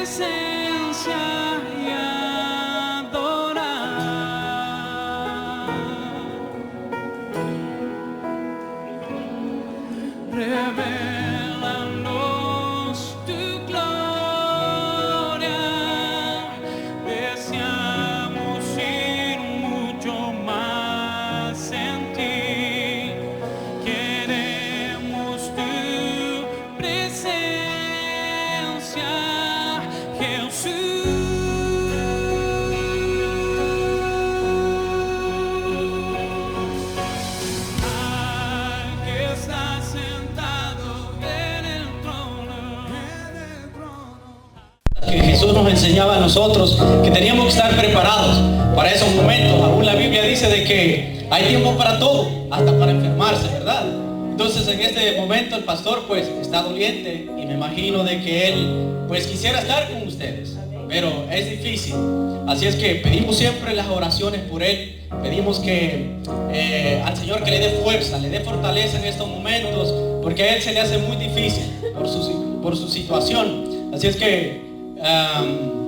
presencia y adorar. Revélanos tu gloria, deseamos ir mucho más en ti. Queremos tu presencia, Jesús. Que está sentado en el trono. Que Jesús nos enseñaba a nosotros que teníamos que estar preparados para esos momentos. Aún la Biblia dice de que hay tiempo para todo, hasta para enfermarse, ¿verdad? Entonces en este momento el pastor pues está doliente y me imagino de que él pues quisiera estar con ustedes, pero es difícil. Así es que pedimos siempre las oraciones por él. Pedimos que al Señor que le dé fuerza, le dé fortaleza en estos momentos, porque a él se le hace muy difícil por su situación. Así es que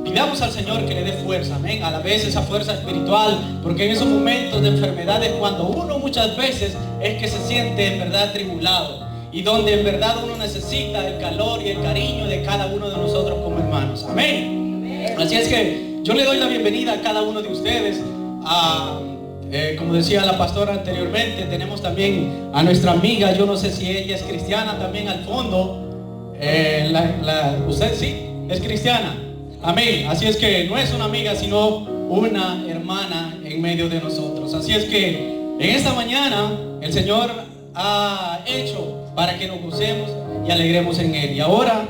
pidamos al Señor que le dé fuerza, amén, a la vez esa fuerza espiritual, porque en esos momentos de enfermedades, cuando uno muchas veces es que se siente en verdad tribulado, y donde en verdad uno necesita el calor y el cariño de cada uno de nosotros como hermanos, amén. Así es que yo le doy la bienvenida a cada uno de ustedes. Como decía la pastora anteriormente, tenemos también a nuestra amiga, yo no sé si ella es cristiana también al fondo. Usted sí, es cristiana. Amén. Así es que no es una amiga, sino una hermana en medio de nosotros. Así es que en esta mañana el Señor ha hecho para que nos gocemos y alegremos en Él. Y ahora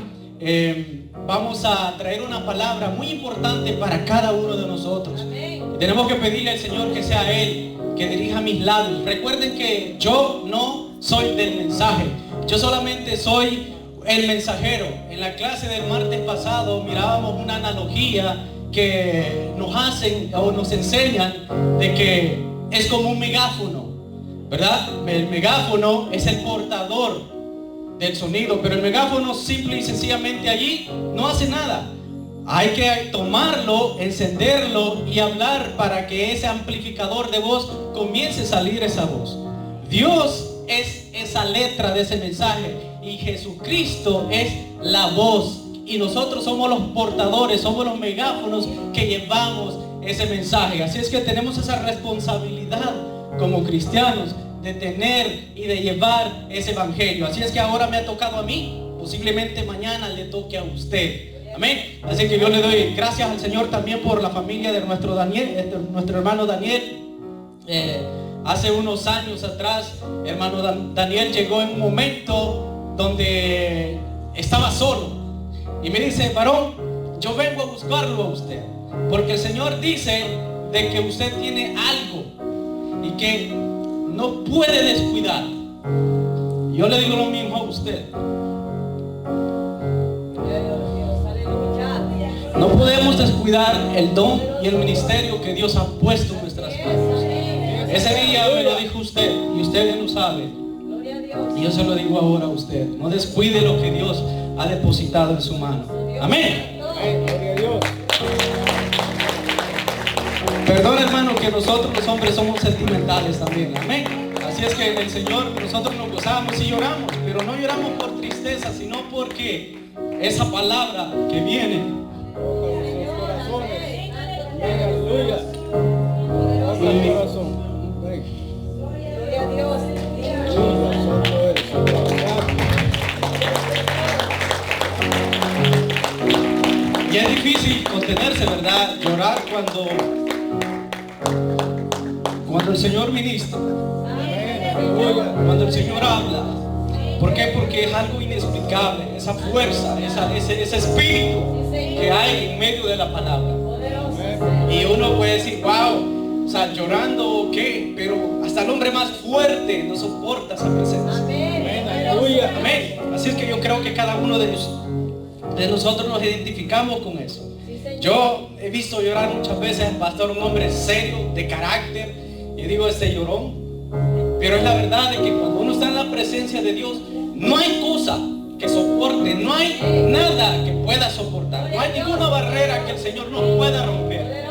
vamos a traer una palabra muy importante para cada uno de nosotros. Y tenemos que pedirle al Señor que sea Él que dirija mis labios. Recuerden que yo no soy del mensaje, yo solamente soy el mensajero. En la clase del martes pasado mirábamos una analogía que nos hacen o nos enseñan de que es como un megáfono, ¿verdad? El megáfono es el portador del sonido, pero el megáfono simple y sencillamente allí no hace nada. Hay que tomarlo, encenderlo y hablar para que ese amplificador de voz comience a salir esa voz. Dios es esa letra de ese mensaje y Jesucristo es la voz, y nosotros somos los portadores, somos los megáfonos que llevamos ese mensaje. Así es que tenemos esa responsabilidad como cristianos de tener y de llevar ese evangelio. Así es que ahora me ha tocado a mí, posiblemente mañana le toque a usted. Amén. Así que yo le doy gracias al Señor también por la familia de nuestro Daniel, nuestro hermano Daniel. Hace unos años atrás, hermano Daniel llegó en un momento donde estaba solo y me dice: varón, yo vengo a buscarlo a usted, porque el Señor dice de que usted tiene algo y que no puede descuidar. Yo le digo lo mismo a usted. No podemos descuidar el don y el ministerio que Dios ha puesto en nuestras manos. Ese día me lo dijo usted y usted ya lo sabe. Y yo se lo digo ahora a usted. No descuide lo que Dios ha depositado en su mano. Amén. Perdón, hermano, que nosotros los hombres somos sentimentales también. Amén. Así es que en el Señor nosotros nos gozamos y lloramos, pero no lloramos por tristeza, sino porque esa palabra que viene. Aleluya. Gloria a Dios. Y es difícil contenerse, ¿verdad? Llorar cuando el Señor ministra, cuando el Señor habla. ¿Por qué? Porque es algo inexplicable, esa fuerza, ese espíritu que hay en medio de la palabra. Y uno puede decir: wow, o sea, llorando o qué, pero hasta el hombre más fuerte no soporta esa presencia. Amén. Aleluya. Amén. Así es que yo creo que cada uno de nosotros nos identificamos con eso. Yo he visto llorar muchas veces al pastor, un hombre serio, de carácter, y digo, este llorón. Pero es la verdad de que cuando uno está en la presencia de Dios, no hay cosa que soporte. No hay nada que pueda soportar. No hay ninguna barrera que el Señor no pueda romper.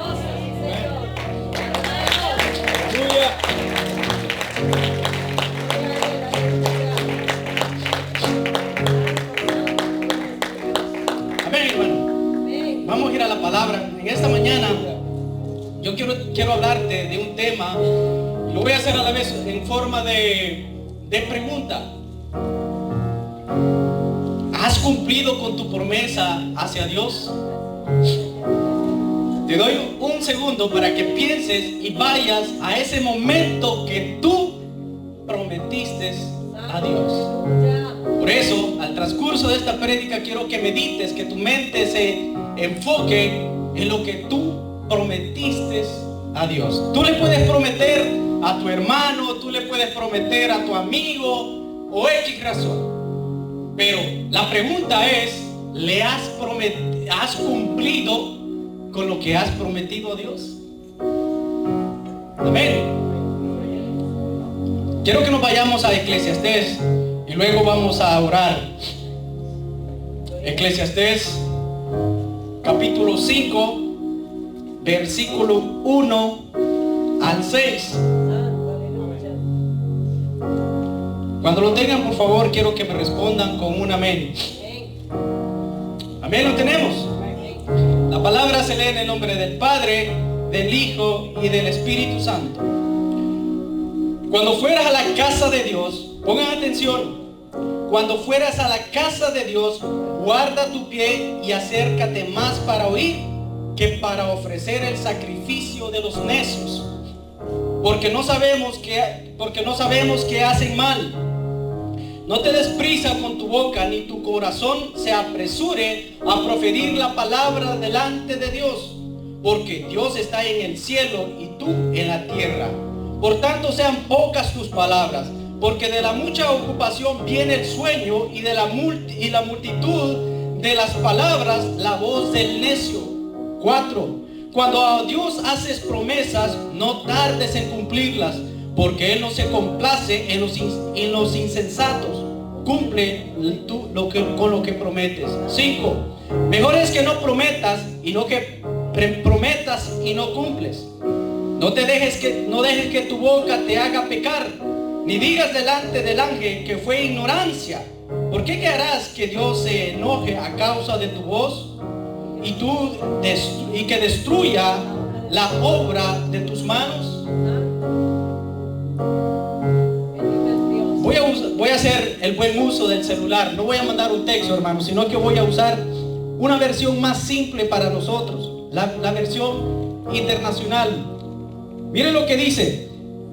Aleluya. Amén, hermano. Vamos a ir a la palabra. En esta mañana yo quiero hablarte de un tema. Lo voy a hacer a la vez en forma de pregunta. ¿Has cumplido con tu promesa hacia Dios? Te doy un segundo para que pienses y vayas a ese momento que tú prometiste a Dios. Por eso, al transcurso de esta prédica, quiero que medites, que tu mente se enfoque en lo que tú prometiste a Dios. Tú le puedes prometer a tu hermano, tú le puedes prometer a tu amigo o X razón. Pero la pregunta es, ¿has cumplido con lo que has prometido a Dios? Amén. Quiero que nos vayamos a Eclesiastés y luego vamos a orar. Eclesiastés capítulo 5, versículo 1 al 6. Cuando lo tengan, por favor, quiero que me respondan con un amén. Amén, lo tenemos. La palabra se lee en el nombre del Padre, del Hijo y del Espíritu Santo. Cuando fueras a la casa de Dios, pongan atención. Cuando fueras a la casa de Dios, guarda tu pie y acércate más para oír que para ofrecer el sacrificio de los necios. Porque no sabemos que hacen mal. No te des prisa con tu boca, ni tu corazón se apresure a proferir la palabra delante de Dios, porque Dios está en el cielo y tú en la tierra. Por tanto, sean pocas tus palabras, porque de la mucha ocupación viene el sueño, y de la multitud de las palabras la voz del necio. 4. Cuando a Dios haces promesas, no tardes en cumplirlas, porque Él no se complace en los insensatos. Cumple tú con lo que prometes. 5. Mejor es que no prometas y no que prometas y no cumples. No dejes que tu boca te haga pecar, ni digas delante del ángel que fue ignorancia. ¿Por qué harás que Dios se enoje a causa de tu voz y que destruya la obra de tus manos? Voy a hacer el buen uso del celular. No voy a mandar un texto, hermano, sino que voy a usar una versión más simple para nosotros, la versión internacional. Miren lo que dice: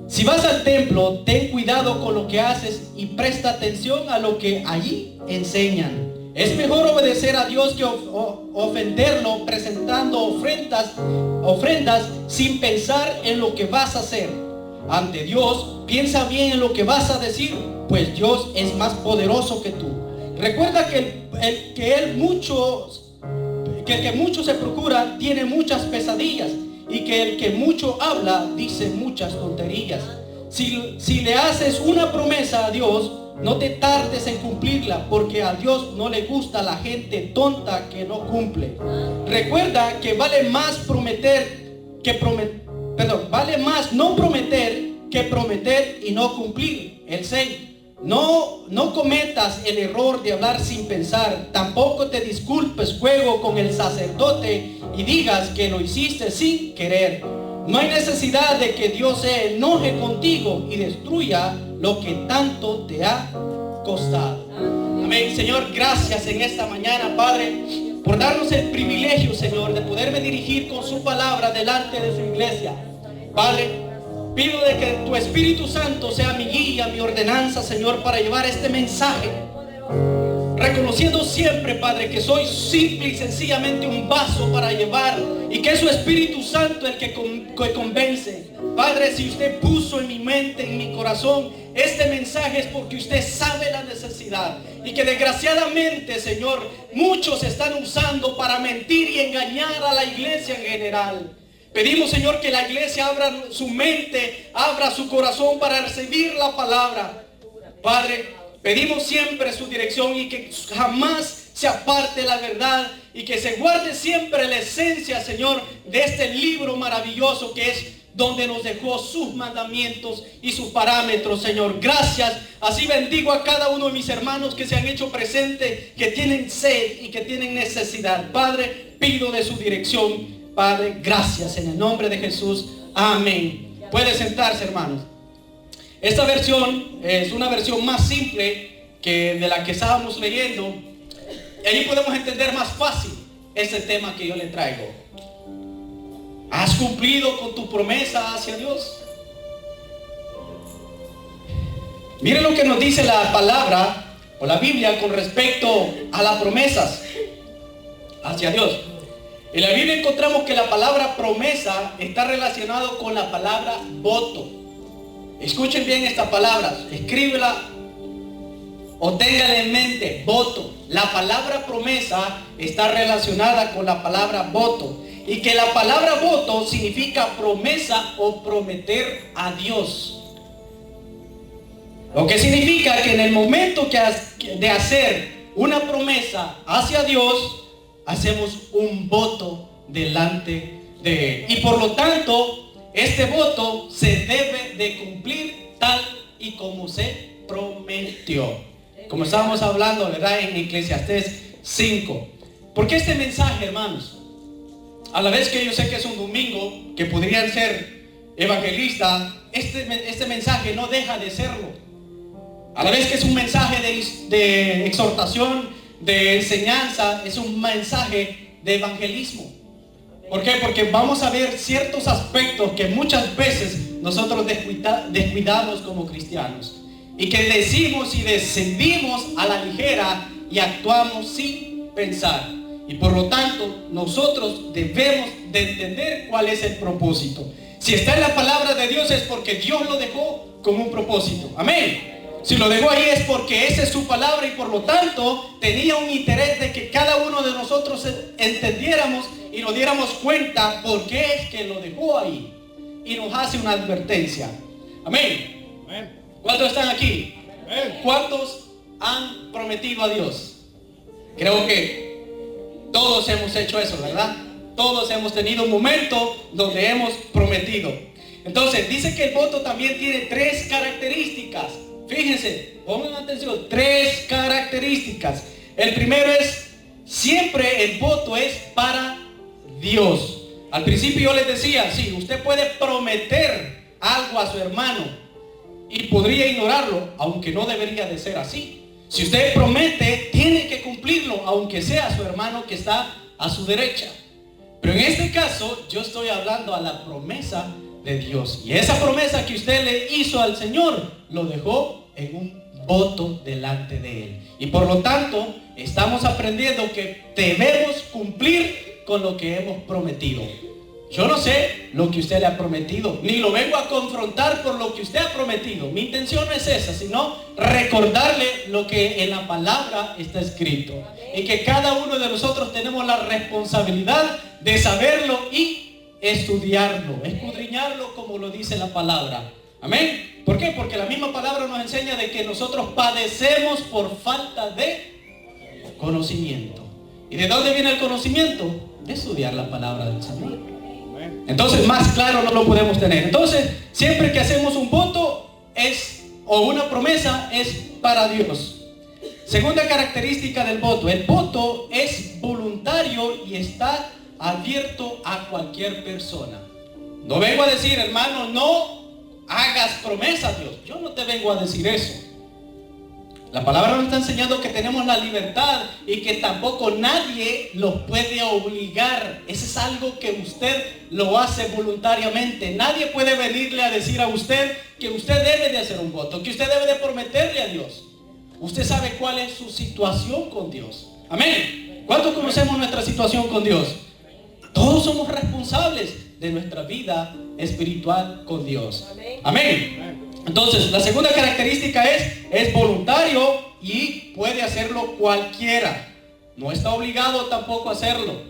si vas al templo, ten cuidado con lo que haces y presta atención a lo que allí enseñan. Es mejor obedecer a Dios que ofenderlo presentando ofrendas sin pensar en lo que vas a hacer. Ante Dios, piensa bien en lo que vas a decir, pues Dios es más poderoso que tú. Recuerda que el que mucho se procura tiene muchas pesadillas, y que el que mucho habla dice muchas tonterías. Si le haces una promesa a Dios, no te tardes en cumplirla, porque a Dios no le gusta la gente tonta que no cumple. Recuerda que vale más vale más no prometer que prometer y no cumplir. El 6. No cometas el error de hablar sin pensar. Tampoco te disculpes luego con el sacerdote y digas que lo hiciste sin querer. No hay necesidad de que Dios se enoje contigo y destruya lo que tanto te ha costado. Amén. Señor, gracias en esta mañana, Padre, por darnos el privilegio, Señor, de poderme dirigir con su palabra delante de su iglesia. Padre, pido de que tu Espíritu Santo sea mi guía, mi ordenanza, Señor, para llevar este mensaje, reconociendo siempre, Padre, que soy simple y sencillamente un vaso para llevar, y que es su Espíritu Santo el que convence. Padre, si usted puso en mi mente, en mi corazón, este mensaje es porque usted sabe la necesidad, y que desgraciadamente, Señor, muchos están usando para mentir y engañar a la iglesia en general. Pedimos, Señor, que la iglesia abra su mente, abra su corazón para recibir la palabra. Padre, Pedimos siempre su dirección y que jamás se aparte la verdad y que se guarde siempre la esencia, Señor, de este libro maravilloso que es donde nos dejó sus mandamientos y sus parámetros, Señor. Gracias. Así bendigo a cada uno de mis hermanos que se han hecho presentes, que tienen sed y que tienen necesidad. Padre, pido de su dirección. Padre, gracias en el nombre de Jesús. Amén. Puede sentarse, hermanos. Esta versión es una versión más simple que de la que estábamos leyendo. Y ahí podemos entender más fácil ese tema que yo le traigo. ¿Has cumplido con tu promesa hacia Dios? Miren lo que nos dice la palabra o la Biblia con respecto a las promesas hacia Dios. En la Biblia encontramos que la palabra promesa está relacionado con la palabra voto. Escuchen bien esta palabra, escríbela o téngala en mente, voto. La palabra promesa está relacionada con la palabra voto. Y que la palabra voto significa promesa o prometer a Dios. Lo que significa que en el momento de hacer una promesa hacia Dios, hacemos un voto delante de Él. Y por lo tanto, este voto se debe de cumplir tal y como se prometió. Como estábamos hablando, ¿verdad? En Eclesiastés 5. ¿Por qué este mensaje, hermanos? A la vez que yo sé que es un domingo, que podrían ser evangelistas, este mensaje no deja de serlo. A la vez que es un mensaje de exhortación, de enseñanza, es un mensaje de evangelismo. ¿Por qué? Porque vamos a ver ciertos aspectos que muchas veces nosotros descuidamos como cristianos. Y que decimos y decidimos a la ligera y actuamos sin pensar. Y por lo tanto, nosotros debemos de entender cuál es el propósito. Si está en la palabra de Dios es porque Dios lo dejó con un propósito. Amén. Si lo dejó ahí es porque esa es su palabra y por lo tanto tenía un interés de que cada uno de nosotros entendiéramos y nos diéramos cuenta por qué es que lo dejó ahí. Y nos hace una advertencia. Amén. Amén. ¿Cuántos están aquí? Amén. ¿Cuántos han prometido a Dios? Creo que todos hemos hecho eso, ¿verdad? Todos hemos tenido un momento donde hemos prometido. Entonces, dice que el voto también tiene 3 características. Fíjense, pongan atención, 3 características. El primero es, siempre el voto es para Dios. Al principio yo les decía, sí, usted puede prometer algo a su hermano y podría ignorarlo, aunque no debería de ser así. Si usted promete, tiene que cumplirlo, aunque sea su hermano que está a su derecha. Pero en este caso, yo estoy hablando a la promesa de Dios. Y esa promesa que usted le hizo al Señor, lo dejó en un voto delante de Él. Y por lo tanto, estamos aprendiendo que debemos cumplir con lo que hemos prometido. Yo no sé lo que usted le ha prometido, ni lo vengo a confrontar por lo que usted ha prometido. Mi intención no es esa, sino recordarle lo que en la palabra está escrito. Y que cada uno de nosotros tenemos la responsabilidad de saberlo y estudiarlo, escudriñarlo como lo dice la palabra. Amén. ¿Por qué? Porque la misma palabra nos enseña de que nosotros padecemos por falta de conocimiento. ¿Y de dónde viene el conocimiento? De estudiar la palabra del Señor. Entonces más claro no lo podemos tener. Entonces siempre que hacemos un voto o una promesa es para Dios. Segunda característica del voto: el voto es voluntario y está abierto a cualquier persona. No vengo a decir, hermano, no hagas promesa a Dios. Yo no te vengo a decir eso. La palabra nos está enseñando que tenemos la libertad y que tampoco nadie los puede obligar. Eso es algo que usted lo hace voluntariamente. Nadie puede venirle a decir a usted que usted debe de hacer un voto, que usted debe de prometerle a Dios. Usted sabe cuál es su situación con Dios. Amén. ¿Cuántos conocemos nuestra situación con Dios? Todos somos responsables de nuestra vida espiritual con Dios. Amén. Entonces, la segunda característica es voluntario y puede hacerlo cualquiera. No está obligado tampoco a hacerlo.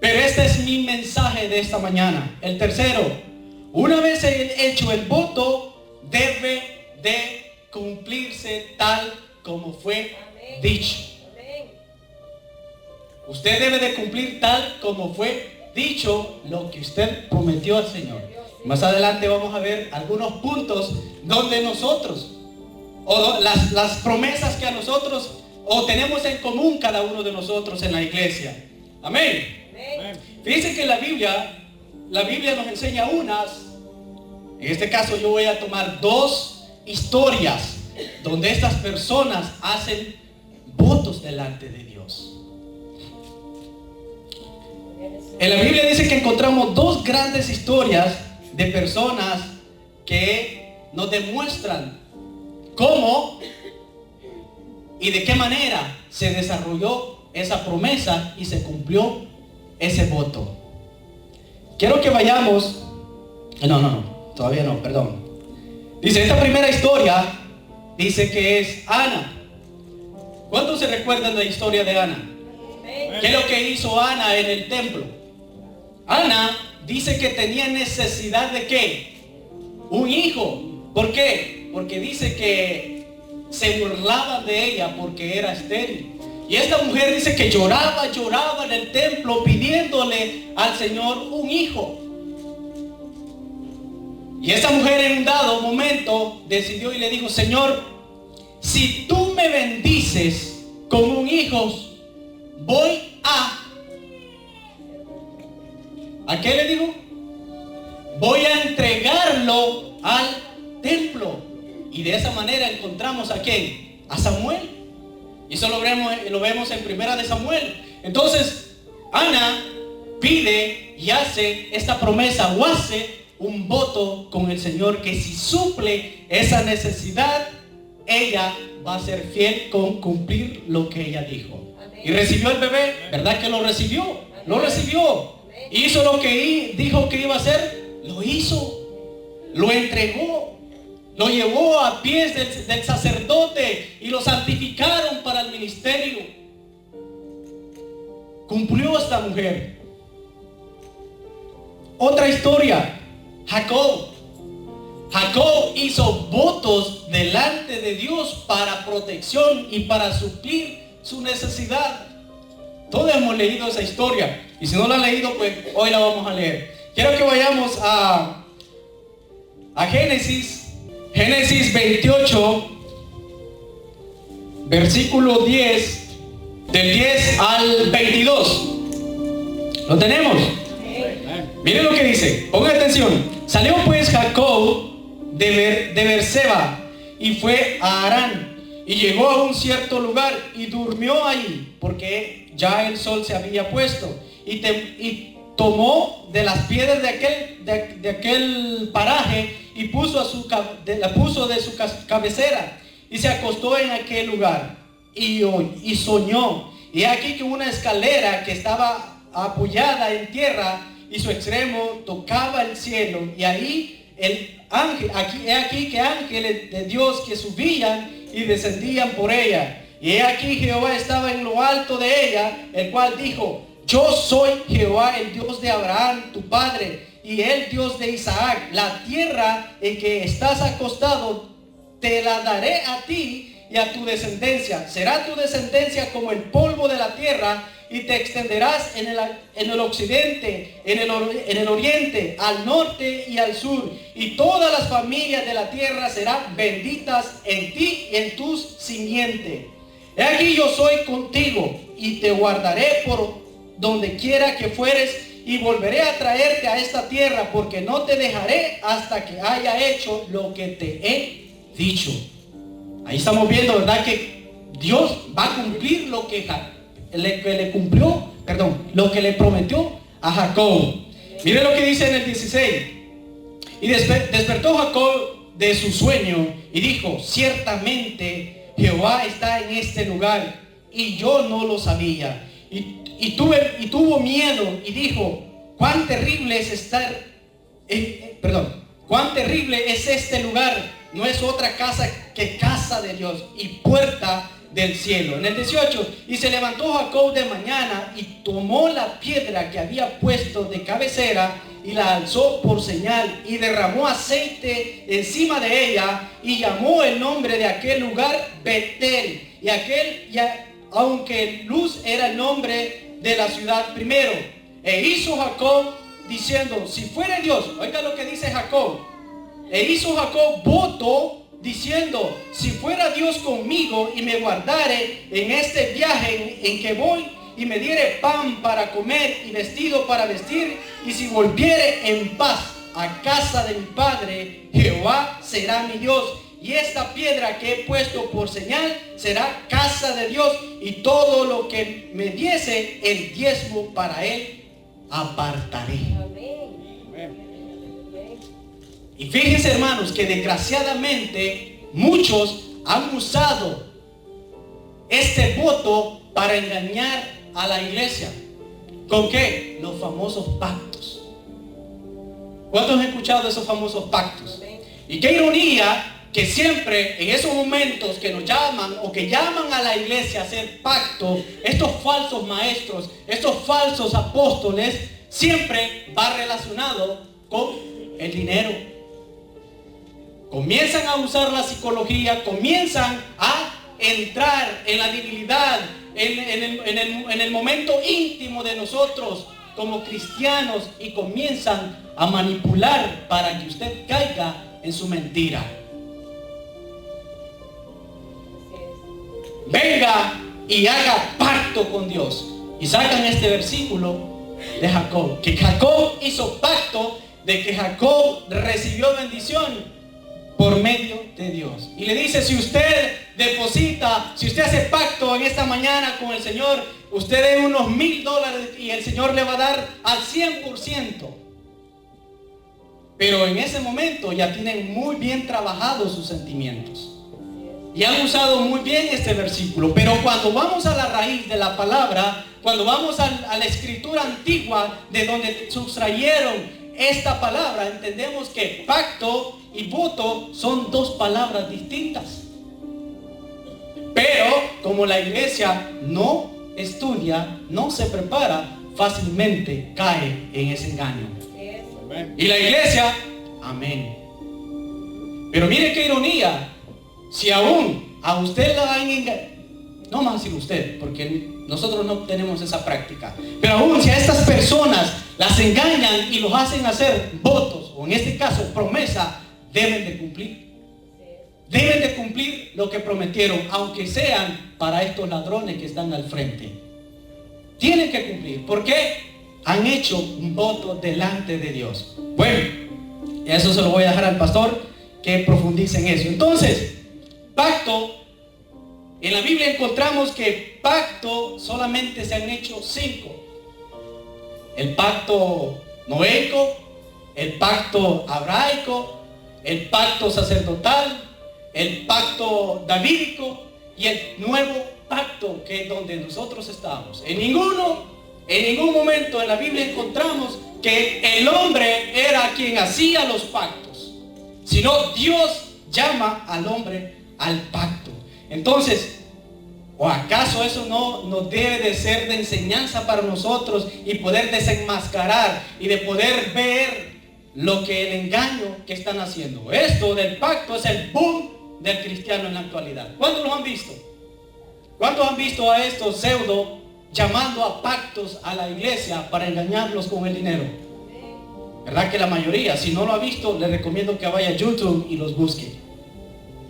Pero este es mi mensaje de esta mañana. El tercero, una vez hecho el voto, debe de cumplirse tal como fue dicho. Usted debe de cumplir tal como fue dicho lo que usted prometió al Señor. Más adelante vamos a ver algunos puntos donde nosotros, o las promesas que a nosotros, o tenemos en común cada uno de nosotros en la iglesia. Amén. Fíjense que la Biblia nos enseña en este caso yo voy a tomar 2 historias donde estas personas hacen votos delante de Dios. En la Biblia dice que encontramos 2 grandes historias de personas que nos demuestran cómo y de qué manera se desarrolló esa promesa y se cumplió ese voto. Quiero que vayamos. Todavía no, perdón. Dice, esta primera historia dice que es Ana. ¿Cuántos se recuerdan de la historia de Ana? ¿Qué es lo que hizo Ana en el templo? Ana dice que tenía necesidad de ¿qué? Un hijo. ¿Por qué? Porque dice que se burlaban de ella porque era estéril. Y esta mujer dice que lloraba en el templo pidiéndole al Señor un hijo. Y esta mujer en un dado momento decidió y le dijo, Señor, si tú me bendices con un hijo, voy ¿a qué le dijo? Voy a entregarlo al templo. Y de esa manera encontramos ¿a quién? A Samuel. Y eso lo vemos en Primera de Samuel. Entonces, Ana pide y hace esta promesa o hace un voto con el Señor que si suple esa necesidad, ella va a ser fiel con cumplir lo que ella dijo. Y recibió el bebé, ¿verdad que lo recibió? Lo recibió. Hizo lo que dijo que iba a hacer, lo hizo. Lo entregó. Lo llevó a pies del sacerdote y lo santificaron para el ministerio. Cumplió esta mujer. Otra historia, Jacob hizo votos delante de Dios para protección y para suplir su necesidad. Todos hemos leído esa historia y si no la han leído, pues hoy la vamos a leer. Quiero que vayamos a Génesis 28, versículo 10, del 10 al 22. ¿Lo tenemos? Miren lo que dice, pongan atención. Salió pues Jacob de Beerseba y fue a Harán y llegó a un cierto lugar y durmió allí porque ya el sol se había puesto y tomó de las piedras de aquel paraje y puso de su cabecera y se acostó en aquel lugar y soñó. Y aquí que una escalera que estaba apoyada en tierra y su extremo tocaba el cielo, y ahí el ángel, aquí que ángeles de Dios que subían y descendían por ella. Y he aquí Jehová estaba en lo alto de ella, el cual dijo: yo soy Jehová, el Dios de Abraham, tu padre, y el Dios de Isaac. La tierra en que estás acostado te la daré a ti y a tu descendencia. Será tu descendencia como el polvo de la tierra, y te extenderás en el occidente, en el oriente, al norte y al sur. Y todas las familias de la tierra serán benditas en ti y en tus simientes. He aquí yo soy contigo y te guardaré por donde quiera que fueres, y volveré a traerte a esta tierra, porque no te dejaré hasta que haya hecho lo que te he dicho. Ahí estamos viendo, ¿verdad?, que Dios va a cumplir lo que le prometió a Jacob. Mire lo que dice en el 16. Y despertó Jacob de su sueño y dijo: ciertamente Jehová está en este lugar, y yo no lo sabía. Y tuvo miedo y dijo: cuán terrible es cuán terrible es este lugar. No es otra casa que casa de Dios y puerta del cielo. En el 18, y se levantó Jacob de mañana y tomó la piedra que había puesto de cabecera y la alzó por señal y derramó aceite encima de ella y llamó el nombre de aquel lugar Betel. Aunque Luz era el nombre de la ciudad primero. E hizo Jacob diciendo, si fuera Dios, oiga lo que dice Jacob. E hizo Jacob voto diciendo, si fuera Dios conmigo y me guardare en este viaje en que voy y me diere pan para comer y vestido para vestir, y si volviere en paz a casa de mi padre, Jehová será mi Dios, y esta piedra que he puesto por señal será casa de Dios, y todo lo que me diese el diezmo para él apartaré. Y fíjense, hermanos, que desgraciadamente muchos han usado este voto para engañar a la iglesia. ¿Con qué? Los famosos pactos. ¿Cuántos han escuchado esos famosos pactos? Y qué ironía que siempre en esos momentos que nos llaman o que llaman a la iglesia a hacer pacto, estos falsos maestros, estos falsos apóstoles, siempre va relacionado con el dinero. Comienzan a usar la psicología, comienzan a entrar en la debilidad, en el momento íntimo de nosotros como cristianos, y comienzan a manipular para que usted caiga en su mentira. Venga y haga pacto con Dios. Y sacan este versículo de Jacob, que Jacob hizo pacto, de que Jacob recibió bendición por medio de Dios. Y le dice, si usted deposita, si usted hace pacto en esta mañana con el Señor, usted dé unos $1,000 y el Señor le va a dar al 100%. Pero en ese momento ya tienen muy bien trabajados sus sentimientos y han usado muy bien este versículo. Pero cuando vamos a la raíz de la palabra, cuando vamos a la escritura antigua de donde sustrayeron esta palabra, entendemos que pacto y voto son dos palabras distintas. Pero como la iglesia no estudia, no se prepara, fácilmente cae en ese engaño. Y la iglesia, amén. Pero mire qué ironía, si aún a usted la han engañado, no más decir usted, porque nosotros no tenemos esa práctica, pero aún si a estas personas las engañan y los hacen hacer votos, o en este caso promesa, deben de cumplir. Deben de cumplir lo que prometieron, aunque sean para estos ladrones que están al frente. Tienen que cumplir. ¿Por qué? Han hecho un voto delante de Dios. Bueno, eso se lo voy a dejar al pastor que profundice en eso. Entonces, pacto, en la Biblia encontramos que pacto solamente se han hecho 5. El pacto noéico, el pacto abraico, el pacto sacerdotal, el pacto davídico y el nuevo pacto, que es donde nosotros estamos. En ningún momento en la Biblia encontramos que el hombre era quien hacía los pactos, sino Dios llama al hombre al pacto. Entonces, ¿o acaso eso no debe de ser de enseñanza para nosotros y poder desenmascarar y de poder ver lo que el engaño que están haciendo? Esto del pacto es el boom del cristiano en la actualidad. ¿Cuántos lo han visto? ¿Cuántos han visto a estos pseudo llamando a pactos a la iglesia para engañarlos con el dinero? ¿Verdad que la mayoría? Si no lo ha visto, le recomiendo que vaya a YouTube y los busque,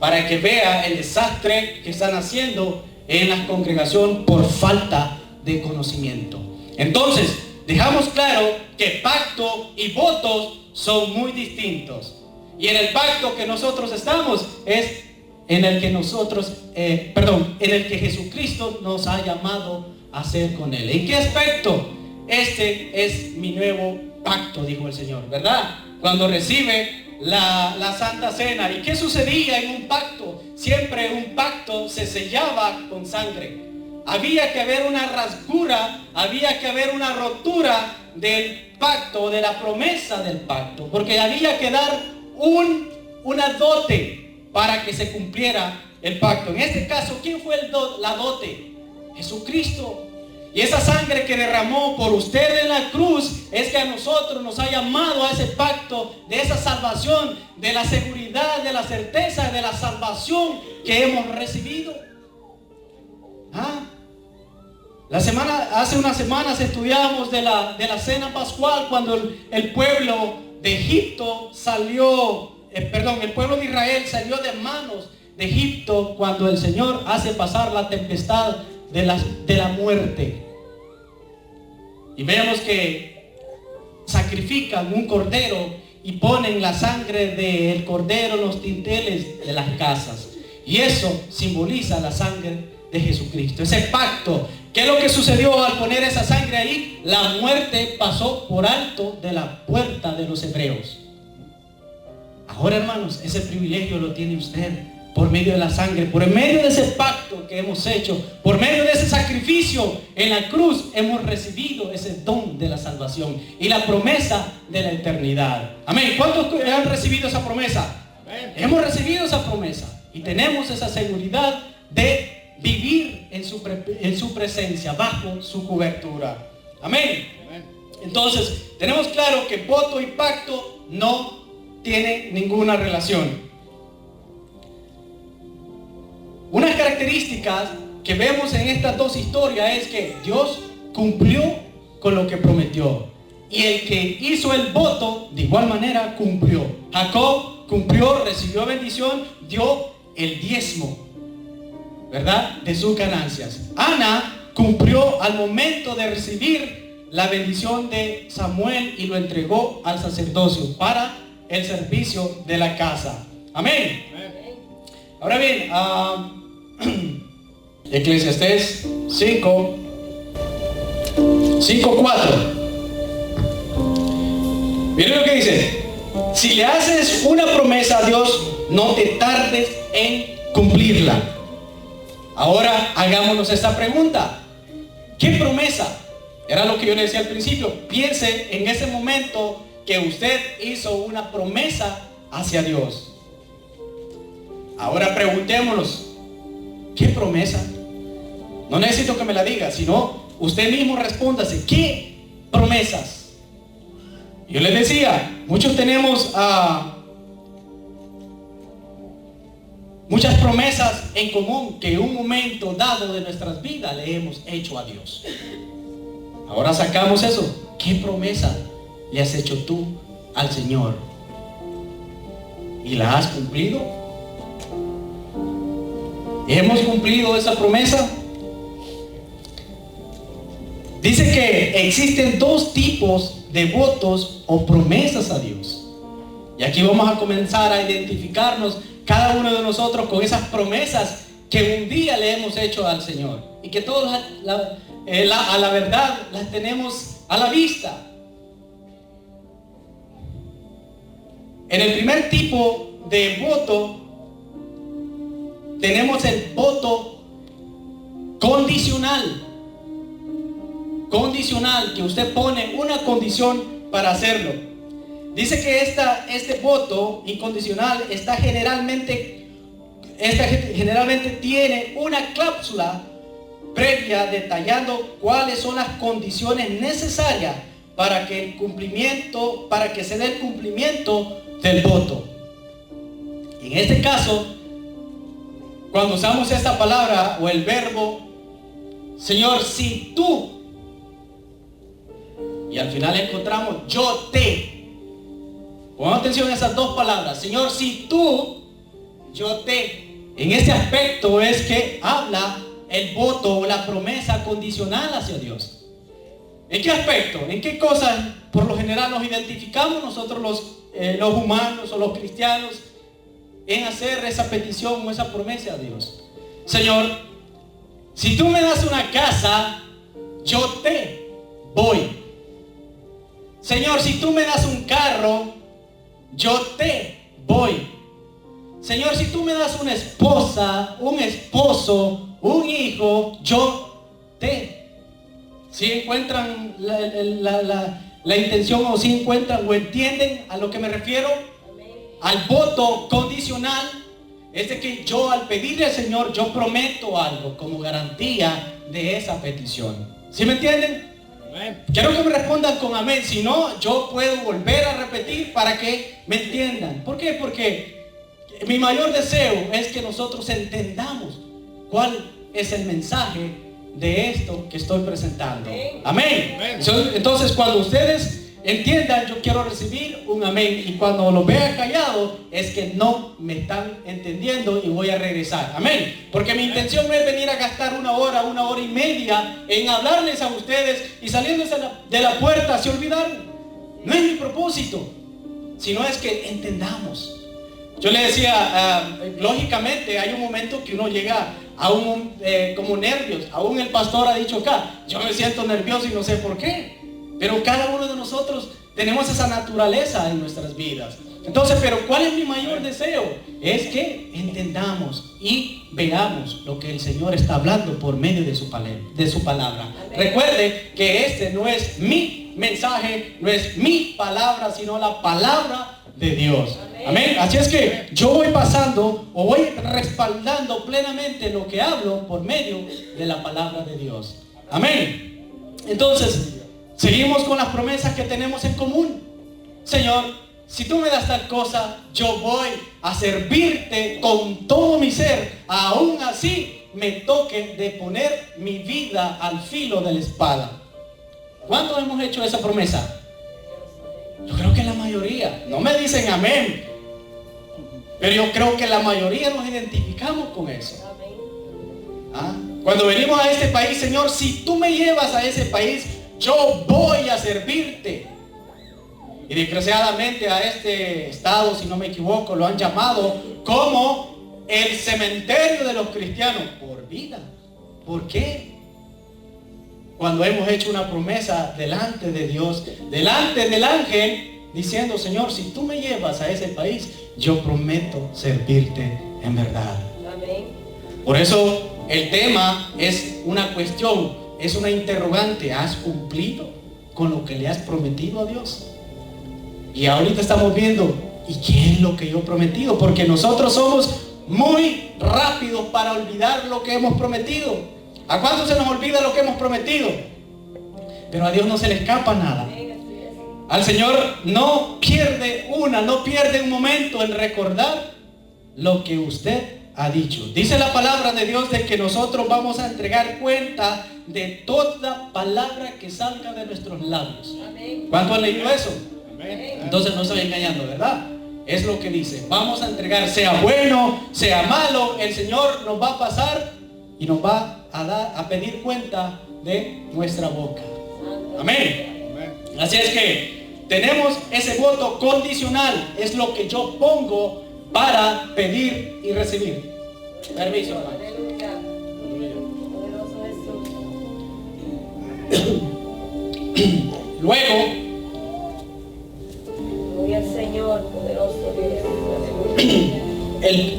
para que vea el desastre que están haciendo en la congregación por falta de conocimiento. Entonces, dejamos claro que pacto y votos son muy distintos. Y en el pacto que nosotros estamos es en el que en el que Jesucristo nos ha llamado a hacer con Él. ¿En qué aspecto? Este es mi nuevo pacto, dijo el Señor, ¿verdad? Cuando recibe la Santa Cena. ¿Y qué sucedía en un pacto? Siempre un pacto se sellaba con sangre. Había que haber una rasgura, había que haber una rotura del pacto, de la promesa del pacto, porque había que dar una dote para que se cumpliera el pacto. En este caso, ¿quién fue la dote? Jesucristo. Y esa sangre que derramó por usted en la cruz es que a nosotros nos ha llamado a ese pacto de esa salvación, de la seguridad, de la certeza, de la salvación que hemos recibido. Hace unas semanas estudiamos de la cena pascual, cuando el pueblo de Egipto el pueblo de Israel salió de manos de Egipto, cuando el Señor hace pasar la tempestad de la muerte. Y vemos que sacrifican un cordero y ponen la sangre del cordero en los dinteles de las casas. Y eso simboliza la sangre de Jesucristo, ese pacto. ¿Qué es lo que sucedió al poner esa sangre ahí? La muerte pasó por alto de la puerta de los hebreos. Ahora, hermanos, ese privilegio lo tiene usted por medio de la sangre, por medio de ese pacto que hemos hecho, por medio de ese sacrificio en la cruz, hemos recibido ese don de la salvación y la promesa de la eternidad. Amén. ¿Cuántos han recibido esa promesa? Amén. Hemos recibido esa promesa y tenemos esa seguridad de vivir en su presencia, bajo su cobertura. Amén. Amén. Entonces, tenemos claro que voto y pacto no tienen ninguna relación. Unas características que vemos en estas dos historias es que Dios cumplió con lo que prometió. Y el que hizo el voto, de igual manera, cumplió. Jacob cumplió, recibió bendición, dio el diezmo, ¿verdad?, de sus ganancias. Ana cumplió al momento de recibir la bendición de Samuel y lo entregó al sacerdocio para el servicio de la casa. Amén. Ahora bien, Eclesiastés 5:4. Miren lo que dice: si le haces una promesa a Dios, no te tardes en cumplirla. Ahora hagámonos esta pregunta: ¿qué promesa? Era lo que yo le decía al principio. Piense en ese momento que usted hizo una promesa hacia Dios. Ahora preguntémonos, ¿qué promesa? No necesito que me la diga, sino usted mismo respóndase, ¿qué promesas? Yo les decía, muchos tenemos muchas promesas en común que en un momento dado de nuestras vidas le hemos hecho a Dios. Ahora sacamos eso. ¿Qué promesa le has hecho tú al Señor? ¿Y la has cumplido? ¿Hemos cumplido esa promesa? Dice que existen dos tipos de votos o promesas a Dios. Y aquí vamos a comenzar a identificarnos cada uno de nosotros con esas promesas que un día le hemos hecho al Señor. Y que todos a la verdad las tenemos a la vista. En el primer tipo de voto tenemos el voto condicional. Condicional, que usted pone una condición para hacerlo. Dice que este voto incondicional generalmente tiene una cláusula previa detallando cuáles son las condiciones necesarias para que se dé el cumplimiento del voto. En este caso, cuando usamos esta palabra o el verbo, Señor, si tú, y al final encontramos yo te. Pongan atención a esas dos palabras. Señor, si tú, yo te. En este aspecto es que habla el voto o la promesa condicional hacia Dios. ¿En qué aspecto? ¿En qué cosas por lo general nos identificamos nosotros los humanos o los cristianos en hacer esa petición o esa promesa a Dios? Señor, si tú me das una casa, yo te voy. Señor, si tú me das un carro, yo te voy. Señor, si tú me das una esposa, un esposo, un hijo, yo te. Si encuentran la intención o si encuentran o entienden a lo que me refiero, al voto condicional, es de que yo al pedirle al Señor, yo prometo algo como garantía de esa petición. ¿Sí me entienden? Amén. Quiero que me respondan con amén. Si no, yo puedo volver a repetir para que me entiendan. ¿Por qué? Porque mi mayor deseo es que nosotros entendamos cuál es el mensaje de esto que estoy presentando. Amén. Amén. Entonces, cuando ustedes entiendan, yo quiero recibir un amén. Y cuando lo vea callado, es que no me están entendiendo y voy a regresar. Amén. Porque mi intención no es venir a gastar una hora y media en hablarles a ustedes y saliéndose de la puerta se olvidaron. No es mi propósito, sino es que entendamos. Yo le decía, lógicamente hay un momento que uno llega a como nervios. Aún el pastor ha dicho acá, yo me siento nervioso y no sé por qué. Pero cada uno de nosotros tenemos esa naturaleza en nuestras vidas. Entonces, pero ¿cuál es mi mayor deseo? Es que entendamos y veamos lo que el Señor está hablando por medio de su palabra. Amén. Recuerde que este no es mi mensaje, no es mi palabra, sino la palabra de Dios. Amén. Amén. Así es que yo voy pasando o voy respaldando plenamente lo que hablo por medio de la palabra de Dios. Amén. Entonces, seguimos con las promesas que tenemos en común. Señor, si tú me das tal cosa, yo voy a servirte con todo mi ser. Aún así me toque de poner mi vida al filo de la espada. ¿Cuántos hemos hecho esa promesa? Yo creo que la mayoría. No me dicen amén, pero yo creo que la mayoría nos identificamos con eso. ¿Ah? Cuando venimos a este país, Señor, si tú me llevas a ese país, yo voy a servirte. Y desgraciadamente a este estado, si no me equivoco, lo han llamado como el cementerio de los cristianos por vida. ¿Por qué? Cuando hemos hecho una promesa delante de Dios, delante del ángel, diciendo, Señor, si tú me llevas a ese país, yo prometo servirte en verdad. Amén. Por eso el tema es una cuestión, es una interrogante. ¿Has cumplido con lo que le has prometido a Dios? Y ahorita estamos viendo, ¿y qué es lo que yo he prometido? Porque nosotros somos muy rápidos para olvidar lo que hemos prometido. ¿A cuánto se nos olvida lo que hemos prometido? Pero a Dios no se le escapa nada. Al Señor no pierde un momento en recordar lo que usted ha dicho. Dice la palabra de Dios de que nosotros vamos a entregar cuenta de toda palabra que salga de nuestros labios. ¿Cuánto han leído eso? Entonces no estoy engañando, ¿verdad? Es lo que dice. Vamos a entregar, sea bueno, sea malo, el Señor nos va a pasar y nos va a pedir cuenta de nuestra boca. Amén. Así es que tenemos ese voto condicional. Es lo que yo pongo para pedir y recibir. Permiso, hermano. Luego, gloria al Señor, poderoso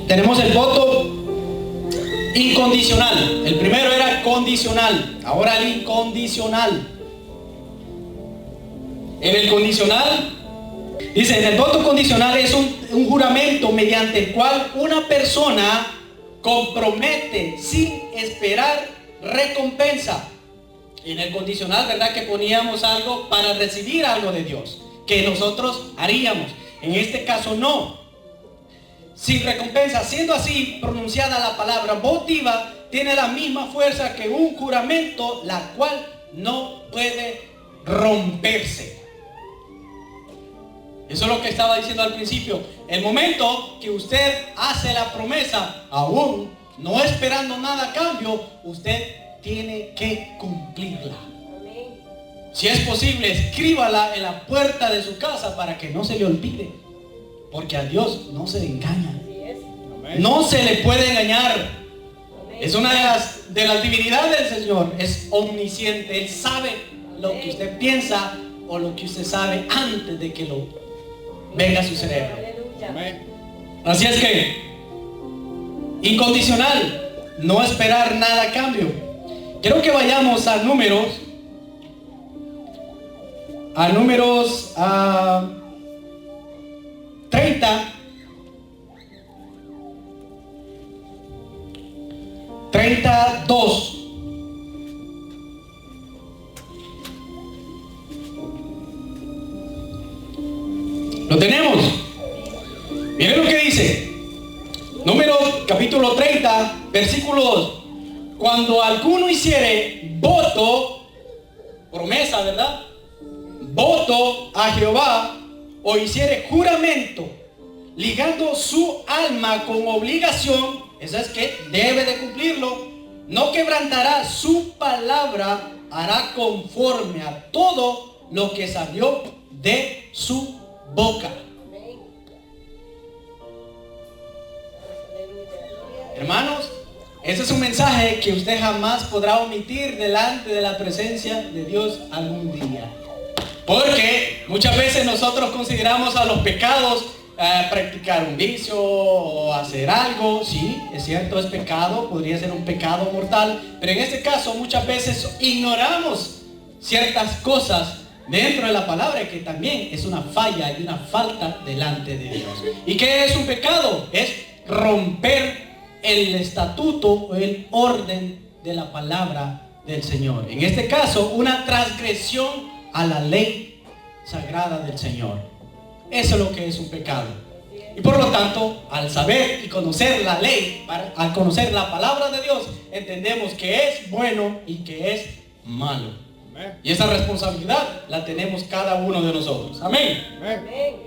tenemos el voto incondicional. El primero era condicional, ahora el incondicional. En el condicional, dice, en el voto condicional es un juramento mediante el cual una persona compromete sin esperar recompensa. En el condicional, ¿verdad? Que poníamos algo para recibir algo de Dios, que nosotros haríamos. En este caso no. Sin recompensa. Siendo así pronunciada la palabra votiva, tiene la misma fuerza que un juramento, la cual no puede romperse. Eso es lo que estaba diciendo al principio. El momento que usted hace la promesa, aún no esperando nada a cambio, usted tiene que cumplirla. Si es posible, escríbala en la puerta de su casa para que no se le olvide. Porque a Dios no se le engaña. No se le puede engañar. Es una de las divinidades del Señor. Es omnisciente. Él sabe lo que usted piensa o lo que usted sabe antes de que lo venga a su cerebro. Así es que, incondicional, no esperar nada a cambio. Quiero que vayamos a números 30. 32. ¿Lo tenemos? Miren lo que dice. Capítulo 30, versículo 2. Cuando alguno hiciere voto, promesa, ¿verdad? Voto a Jehová, o hiciere juramento, ligando su alma con obligación, eso es que debe de cumplirlo, no quebrantará su palabra, hará conforme a todo lo que salió de su boca. Hermanos, ese es un mensaje que usted jamás podrá omitir delante de la presencia de Dios algún día. Porque muchas veces nosotros consideramos a los pecados practicar un vicio o hacer algo. Sí, es cierto, es pecado, podría ser un pecado mortal, pero en este caso muchas veces ignoramos ciertas cosas dentro de la palabra, que también es una falla y una falta delante de Dios. ¿Y qué es un pecado? Es romper el estatuto o el orden de la palabra del Señor. En este caso, una transgresión a la ley sagrada del Señor. Eso es lo que es un pecado. Y por lo tanto, al saber y conocer la ley, al conocer la palabra de Dios, entendemos que es bueno y que es malo. Amén. Y esa responsabilidad la tenemos cada uno de nosotros. Amén. Amén.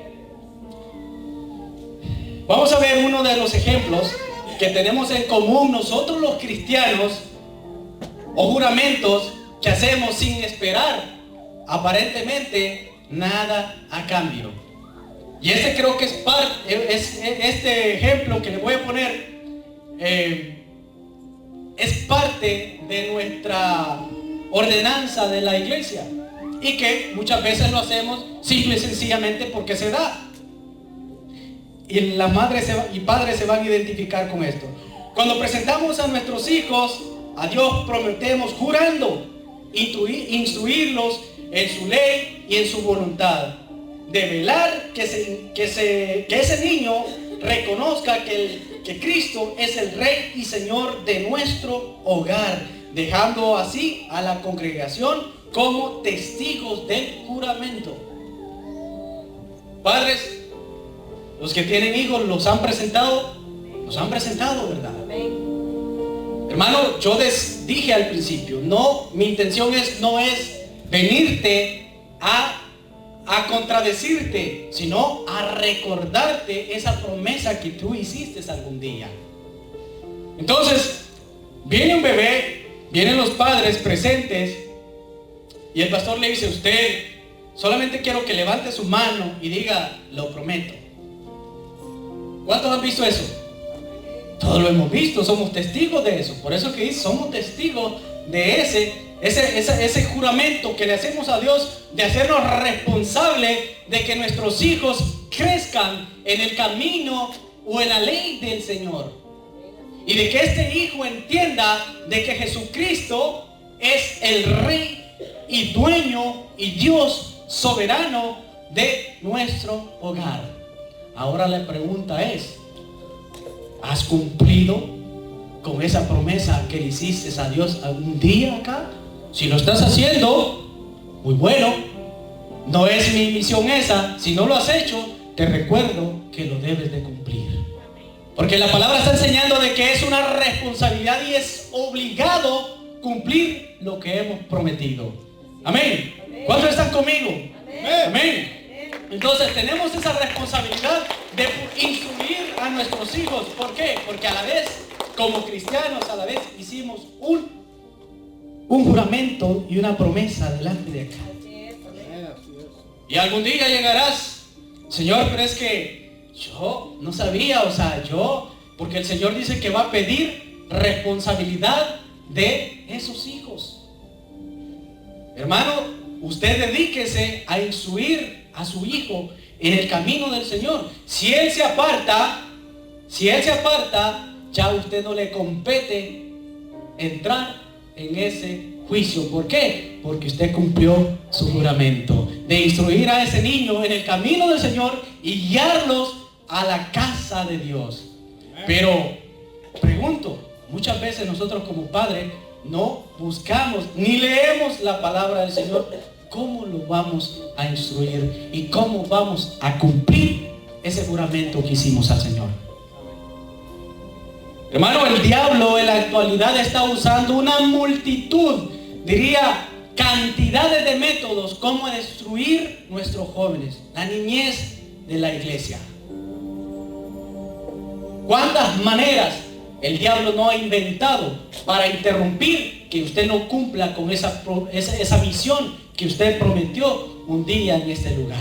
Vamos a ver uno de los ejemplos que tenemos en común nosotros los cristianos, o juramentos que hacemos sin esperar aparentemente nada a cambio. Y este creo que este ejemplo que le voy a poner es parte de nuestra ordenanza de la iglesia, y que muchas veces lo hacemos simple y sencillamente porque se da. Y las madres y padres se van a identificar con esto. Cuando presentamos a nuestros hijos a Dios, prometemos jurando instruirlos en su ley y en su voluntad, de velar que ese niño reconozca que Cristo es el Rey y Señor de nuestro hogar, dejando así a la congregación como testigos del juramento. Padres, los que tienen hijos los han presentado, ¿verdad? Hermano, yo les dije al principio, mi intención no es venirte a contradecirte, sino a recordarte esa promesa que tú hiciste algún día. Entonces, viene un bebé, vienen los padres presentes, y el pastor le dice a usted, solamente quiero que levante su mano y diga, lo prometo. ¿Cuántos han visto eso? Todos lo hemos visto, somos testigos de eso. Por eso que dice, somos testigos de ese juramento que le hacemos a Dios, de hacernos responsables de que nuestros hijos crezcan en el camino o en la ley del Señor. Y de que este hijo entienda de que Jesucristo es el Rey y dueño y Dios soberano de nuestro hogar. Ahora la pregunta es, ¿has cumplido con esa promesa que le hiciste a Dios algún día acá? Si lo estás haciendo, muy bueno. No es mi misión esa. Si no lo has hecho, te recuerdo que lo debes de cumplir. Porque la palabra está enseñando de que es una responsabilidad y es obligado cumplir lo que hemos prometido. Amén. ¿Cuántos están conmigo? Amén. Entonces tenemos esa responsabilidad de instruir a nuestros hijos. ¿Por qué? Porque a la vez, como cristianos, a la vez hicimos un juramento y una promesa delante de acá. Y algún día llegarás, Señor, pero es que yo no sabía, porque el Señor dice que va a pedir responsabilidad de esos hijos. Hermano, usted dedíquese a instruir a su hijo en el camino del Señor. Si él se aparta, ya a usted no le compete entrar en ese juicio. ¿Por qué? Porque usted cumplió su juramento de instruir a ese niño en el camino del Señor y guiarlos a la casa de Dios. Pero pregunto, muchas veces nosotros como padres no buscamos ni leemos la palabra del Señor. ¿Cómo lo vamos a instruir y cómo vamos a cumplir ese juramento que hicimos al Señor? Hermano, el diablo en la actualidad está usando una multitud, diría, cantidades de métodos como destruir nuestros jóvenes, la niñez de la iglesia. ¿Cuántas maneras el diablo no ha inventado para interrumpir que usted no cumpla con esa misión que usted prometió un día en este lugar?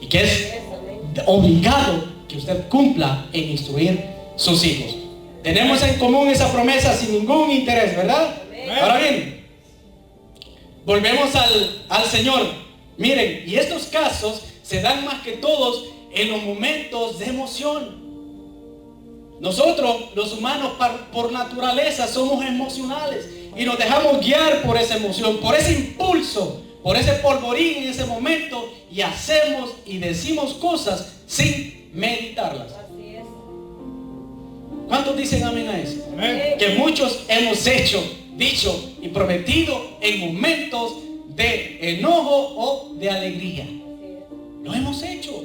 Y que es obligado que usted cumpla en instruir sus hijos. Tenemos en común esa promesa sin ningún interés, ¿verdad? Ahora bien, volvemos al Señor. Miren, y estos casos se dan más que todos en los momentos de emoción. Nosotros, los humanos, por naturaleza, somos emocionales y nos dejamos guiar por esa emoción, por ese impulso, por ese polvorín en ese momento, y hacemos y decimos cosas sin meditarlas. Así es. ¿Cuántos dicen amén a eso? Amén. Que muchos hemos hecho, dicho y prometido en momentos de enojo o de alegría. Lo hemos hecho.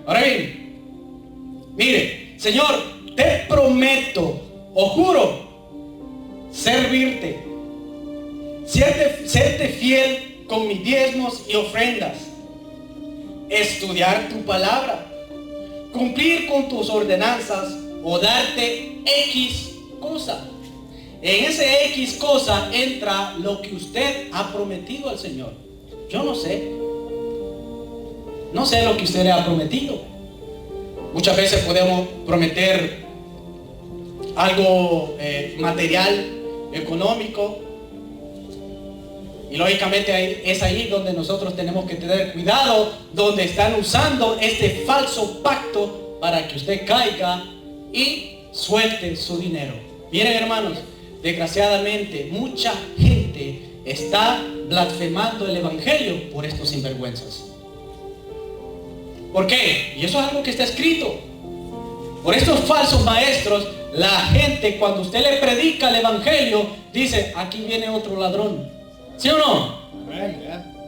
Ahora bien, mire, Señor, te prometo o juro servirte, serte fiel con mis diezmos y ofrendas, estudiar tu palabra, cumplir con tus ordenanzas o darte X cosa. En ese X cosa entra lo que usted ha prometido al Señor. Yo no sé lo que usted le ha prometido. Muchas veces podemos prometer algo material, económico, y lógicamente es ahí donde nosotros tenemos que tener cuidado, donde están usando este falso pacto para que usted caiga y suelte su dinero. Miren, hermanos, desgraciadamente mucha gente está blasfemando el evangelio por estos sinvergüenzas. ¿Por qué? Y eso es algo que está escrito. Por estos falsos maestros, la gente, cuando usted le predica el evangelio, dice: aquí viene otro ladrón. ¿Sí o no?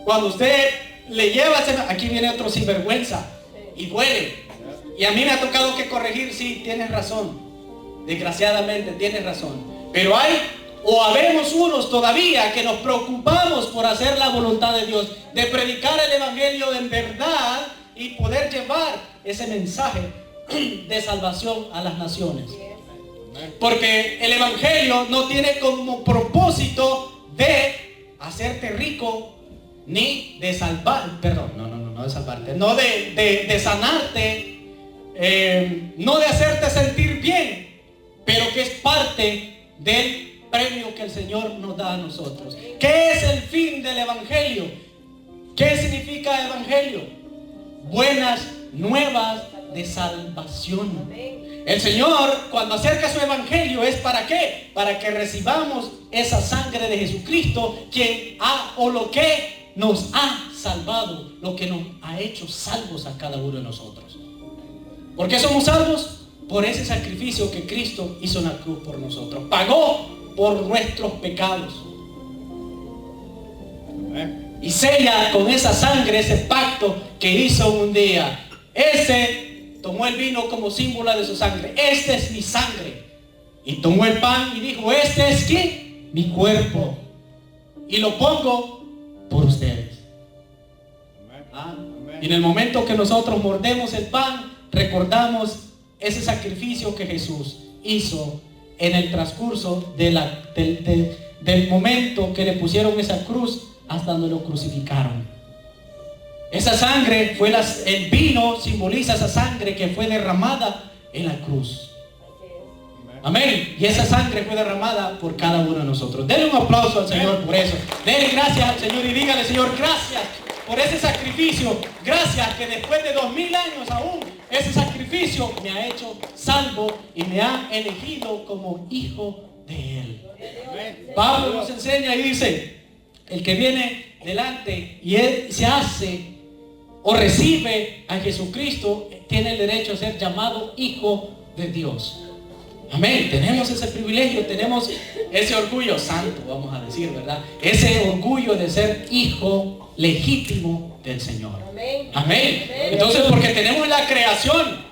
Cuando usted le lleva, aquí viene otro sinvergüenza, y duele. Y a mí me ha tocado que corregir. Sí, tienes razón, desgraciadamente tienes razón. Pero habemos unos todavía que nos preocupamos por hacer la voluntad de Dios, de predicar el evangelio en verdad y poder llevar ese mensaje de salvación a las naciones. Porque el evangelio no tiene como propósito de hacerte rico, ni de salvar, perdón, no de salvarte, no de sanarte, no de hacerte sentir bien, pero que es parte del premio que el Señor nos da a nosotros. ¿Qué es el fin del evangelio? ¿Qué significa evangelio? Buenas nuevas de salvación. El Señor, cuando acerca su evangelio, ¿es para qué? Para que recibamos esa sangre de Jesucristo, lo que nos ha salvado, lo que nos ha hecho salvos a cada uno de nosotros. ¿Por qué somos salvos? Por ese sacrificio que Cristo hizo en la cruz por nosotros. Pagó por nuestros pecados. Y sella con esa sangre ese pacto que hizo un día. Ese tomó el vino como símbolo de su sangre. Este es mi sangre. Y tomó el pan y dijo: este es ¿qué? Mi cuerpo. Y lo pongo por ustedes. Y en el momento que nosotros mordemos el pan, recordamos ese sacrificio que Jesús hizo en el transcurso del momento que le pusieron esa cruz hasta donde lo crucificaron. Esa sangre el vino simboliza esa sangre que fue derramada en la cruz. Amén. Y esa sangre fue derramada por cada uno de nosotros. Denle un aplauso al Señor por eso. Denle gracias al Señor y dígale: Señor, gracias por ese sacrificio. Gracias que después de 2000 años aún ese sacrificio me ha hecho salvo y me ha elegido como hijo de Él. Pablo nos enseña y dice: el que viene delante y él se hace o recibe a Jesucristo tiene el derecho a ser llamado hijo de Dios. Amén. Tenemos ese privilegio, tenemos ese orgullo santo, vamos a decir, ¿verdad? Ese orgullo de ser hijo legítimo del Señor. Amén. Amén. Entonces, porque tenemos la creación,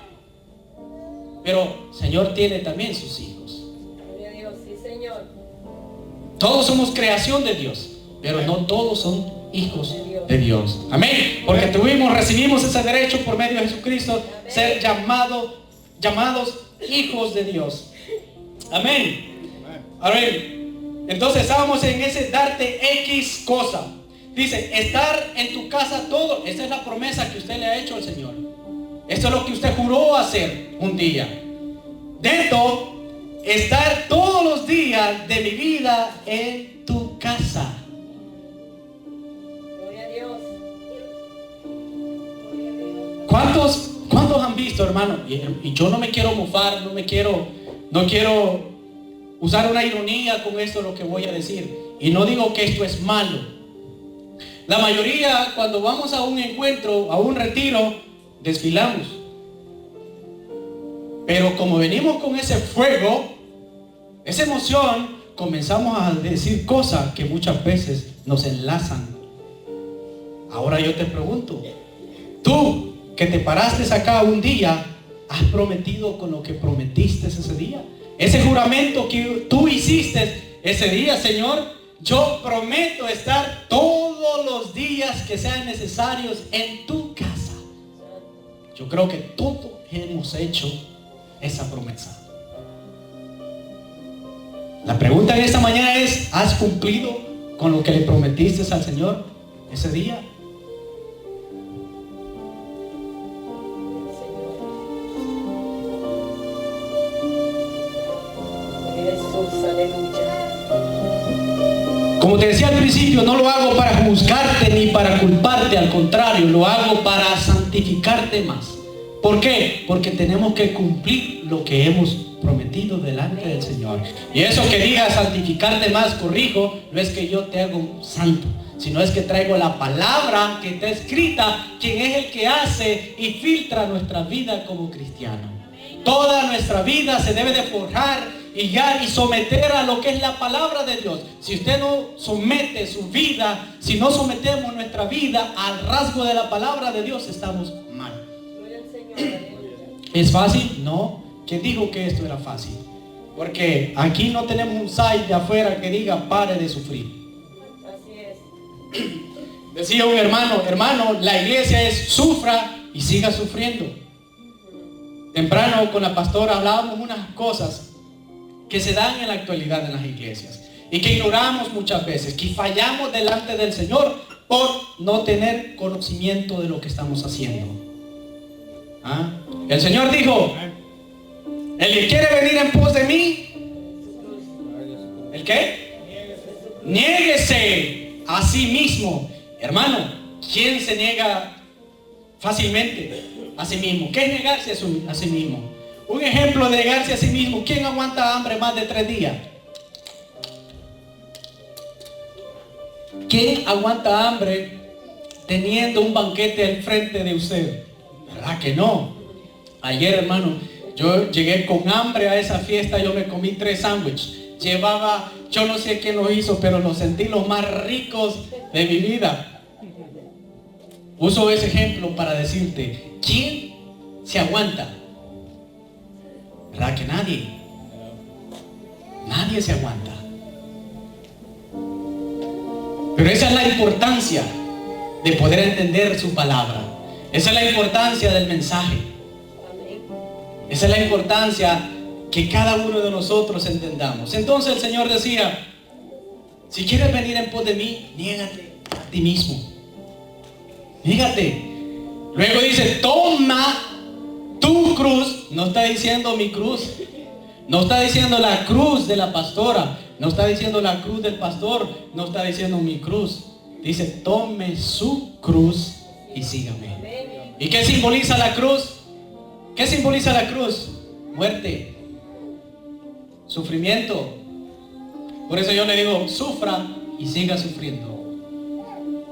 pero el Señor tiene también sus hijos. Gloria a Dios, sí, Señor. Todos somos creación de Dios, pero no todos son hijos de Dios. Amén. Porque recibimos ese derecho por medio de Jesucristo, ser llamados hijos de Dios. Amén. Amén. Entonces estábamos en ese darte X cosa. Dice, estar en tu casa todo. Esa es la promesa que usted le ha hecho al Señor. Esto es lo que usted juró hacer un día. Dentro, estar todos los días de mi vida en tu casa. Gloria a Dios. ¿Cuántos han visto, hermano? Y yo no me quiero mofar, no quiero usar una ironía con esto lo que voy a decir. Y no digo que esto es malo. La mayoría, cuando vamos a un encuentro, a un retiro, desfilamos. Pero como venimos con ese fuego, esa emoción, comenzamos a decir cosas que muchas veces nos enlazan. Ahora yo te pregunto, tú que te paraste acá un día, ¿has prometido con lo que prometiste ese día? Ese juramento que tú hiciste ese día, Señor, yo prometo estar todos los días que sean necesarios en tu casa. Yo creo que todos hemos hecho esa promesa. La pregunta en esta mañana es, ¿has cumplido con lo que le prometiste al Señor ese día? Jesús, aleluya. Como te decía al principio, no lo hago para juzgarte ni para culparte, al contrario, lo hago para santificarte más. ¿Por qué? Porque tenemos que cumplir lo que hemos prometido delante del Señor. Y eso que diga santificarte más, corrijo, no es que yo te hago un santo, sino es que traigo la palabra que está escrita, quien es el que hace y filtra nuestra vida como cristiano. Toda nuestra vida se debe de forjar y guiar y someter a lo que es la palabra de Dios. Si usted no somete su vida, si no sometemos nuestra vida al rasgo de la palabra de Dios, estamos mal. Gloria al Señor, aleluya. ¿Es fácil? No. ¿Quién dijo que esto era fácil? Porque aquí no tenemos un site de afuera que diga pare de sufrir. Así es. Decía un hermano, la iglesia es sufra y siga sufriendo. Temprano con la pastora hablábamos unas cosas que se dan en la actualidad en las iglesias y que ignoramos muchas veces, que fallamos delante del Señor por no tener conocimiento de lo que estamos haciendo. ¿Ah? El Señor dijo, el que quiere venir en pos de mí, ¿el qué? Niéguese a sí mismo. Hermano, ¿quién se niega fácilmente a sí mismo? ¿Qué es negarse a sí mismo? Un ejemplo de negarse a sí mismo. ¿Quién aguanta hambre más de 3 días? ¿Quién aguanta hambre teniendo un banquete al frente de usted? ¿Verdad que no? Ayer, hermano, yo llegué con hambre a esa fiesta. Yo me comí 3 sándwiches. Llevaba, yo no sé quién lo hizo, pero los sentí los más ricos de mi vida. Uso ese ejemplo para decirte, ¿quién se aguanta? ¿Verdad que nadie? Nadie se aguanta. Pero esa es la importancia de poder entender su palabra. Esa es la importancia del mensaje. Amén. Esa es la importancia que cada uno de nosotros entendamos. Entonces el Señor decía, si quieres venir en pos de mí, niégate a ti mismo. Niégate. Luego dice, toma tu cruz. No está diciendo mi cruz. No está diciendo la cruz de la pastora. No está diciendo la cruz del pastor. No está diciendo mi cruz. Dice, tome su cruz y sígame. Amén. ¿Y qué simboliza la cruz? ¿Qué simboliza la cruz? Muerte. Sufrimiento. Por eso yo le digo, sufra y siga sufriendo.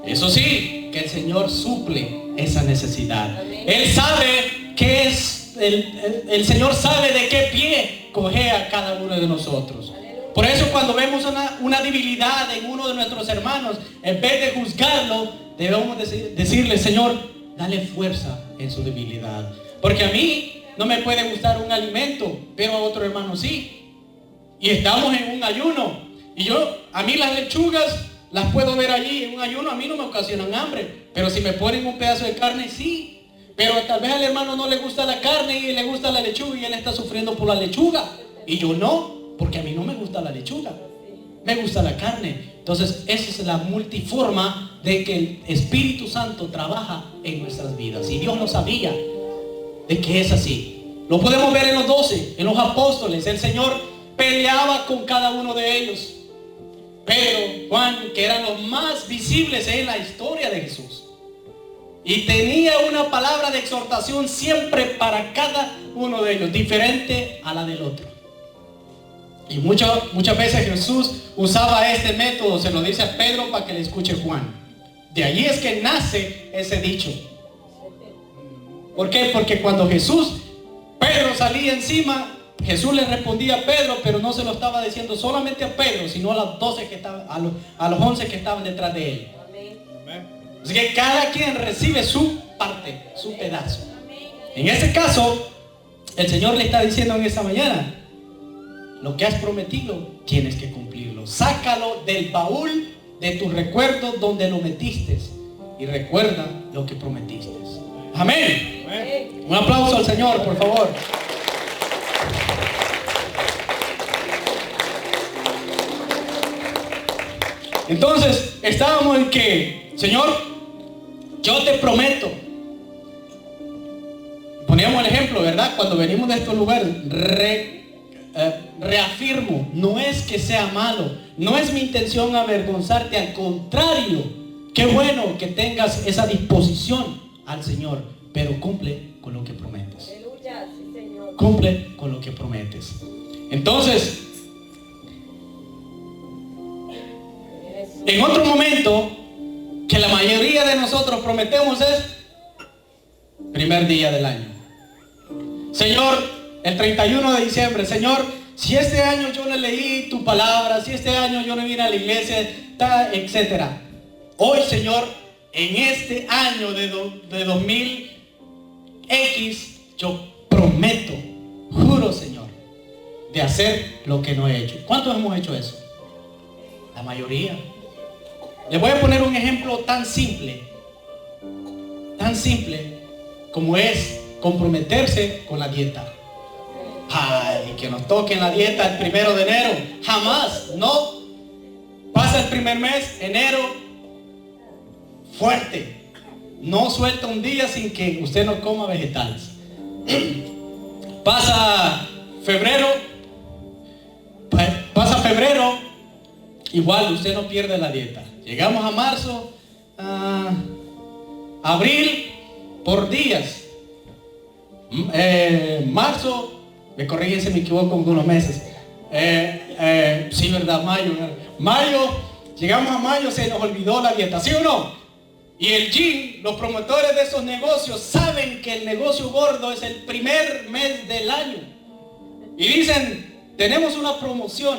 Eso sí, que el Señor suple esa necesidad. Amén. Él sabe qué es, el Señor sabe de qué pie escoge a cada uno de nosotros. Por eso cuando vemos una debilidad en uno de nuestros hermanos, en vez de juzgarlo, debemos decirle: Señor, dale fuerza en su debilidad. Porque a mí no me puede gustar un alimento, pero a otro hermano sí. Y estamos en un ayuno. Y a mí las lechugas las puedo ver allí en un ayuno, a mí no me ocasionan hambre. Pero si me ponen un pedazo de carne, sí. Pero tal vez al hermano no le gusta la carne y le gusta la lechuga y él está sufriendo por la lechuga. Y yo no, porque a mí no me gusta la lechuga, me gusta la carne. Entonces esa es la multiforma de que el Espíritu Santo trabaja en nuestras vidas. Y Dios lo sabía de que es así. Lo podemos ver en los 12, en los apóstoles. El Señor peleaba con cada uno de ellos. Pedro, Juan, que eran los más visibles en la historia de Jesús. Y tenía una palabra de exhortación siempre para cada uno de ellos, diferente a la del otro. Y muchas veces Jesús usaba este método, se lo dice a Pedro para que le escuche Juan. De allí es que nace ese dicho. ¿Por qué? Porque cuando Pedro salía encima, Jesús le respondía a Pedro, pero no se lo estaba diciendo solamente a Pedro, sino a los 12 que estaban, a los 11 que estaban detrás de él. Así que cada quien recibe su parte, su pedazo. En ese caso, el Señor le está diciendo en esta mañana: lo que has prometido, tienes que cumplirlo. Sácalo del baúl de tus recuerdos donde lo metiste y recuerda lo que prometiste. Amén. Amén. Un aplauso al Señor, por favor. Entonces, estábamos en que, Señor, yo te prometo. Poníamos el ejemplo, ¿verdad? Cuando venimos de estos lugares, reafirmo, no es que sea malo, no es mi intención avergonzarte, al contrario, qué bueno que tengas esa disposición al Señor, pero cumple con lo que prometes. Aleluya, sí, Señor. Cumple con lo que prometes. Entonces, en otro momento que la mayoría de nosotros prometemos es primer día del año. Señor, el 31 de diciembre, Señor, si este año yo no leí tu palabra, si este año yo no vine a la iglesia, etcétera. Hoy, Señor, en este año de 2000X, yo prometo, juro, Señor, de hacer lo que no he hecho. ¿Cuántos hemos hecho eso? La mayoría. Les voy a poner un ejemplo tan simple como es comprometerse con la dieta. Ay, que nos toquen la dieta el 1 de enero. Jamás, no. Pasa el primer mes, enero, fuerte. No suelta un día sin que usted no coma vegetales. Pasa febrero, igual usted no pierde la dieta. Llegamos a marzo, abril, por días. Marzo, me corrigen si me equivoco con unos meses. Sí, verdad, mayo, llegamos a mayo, se nos olvidó la dieta, ¿sí o no? Y el gym, los promotores de esos negocios saben que el negocio gordo es el primer mes del año. Y dicen, tenemos una promoción,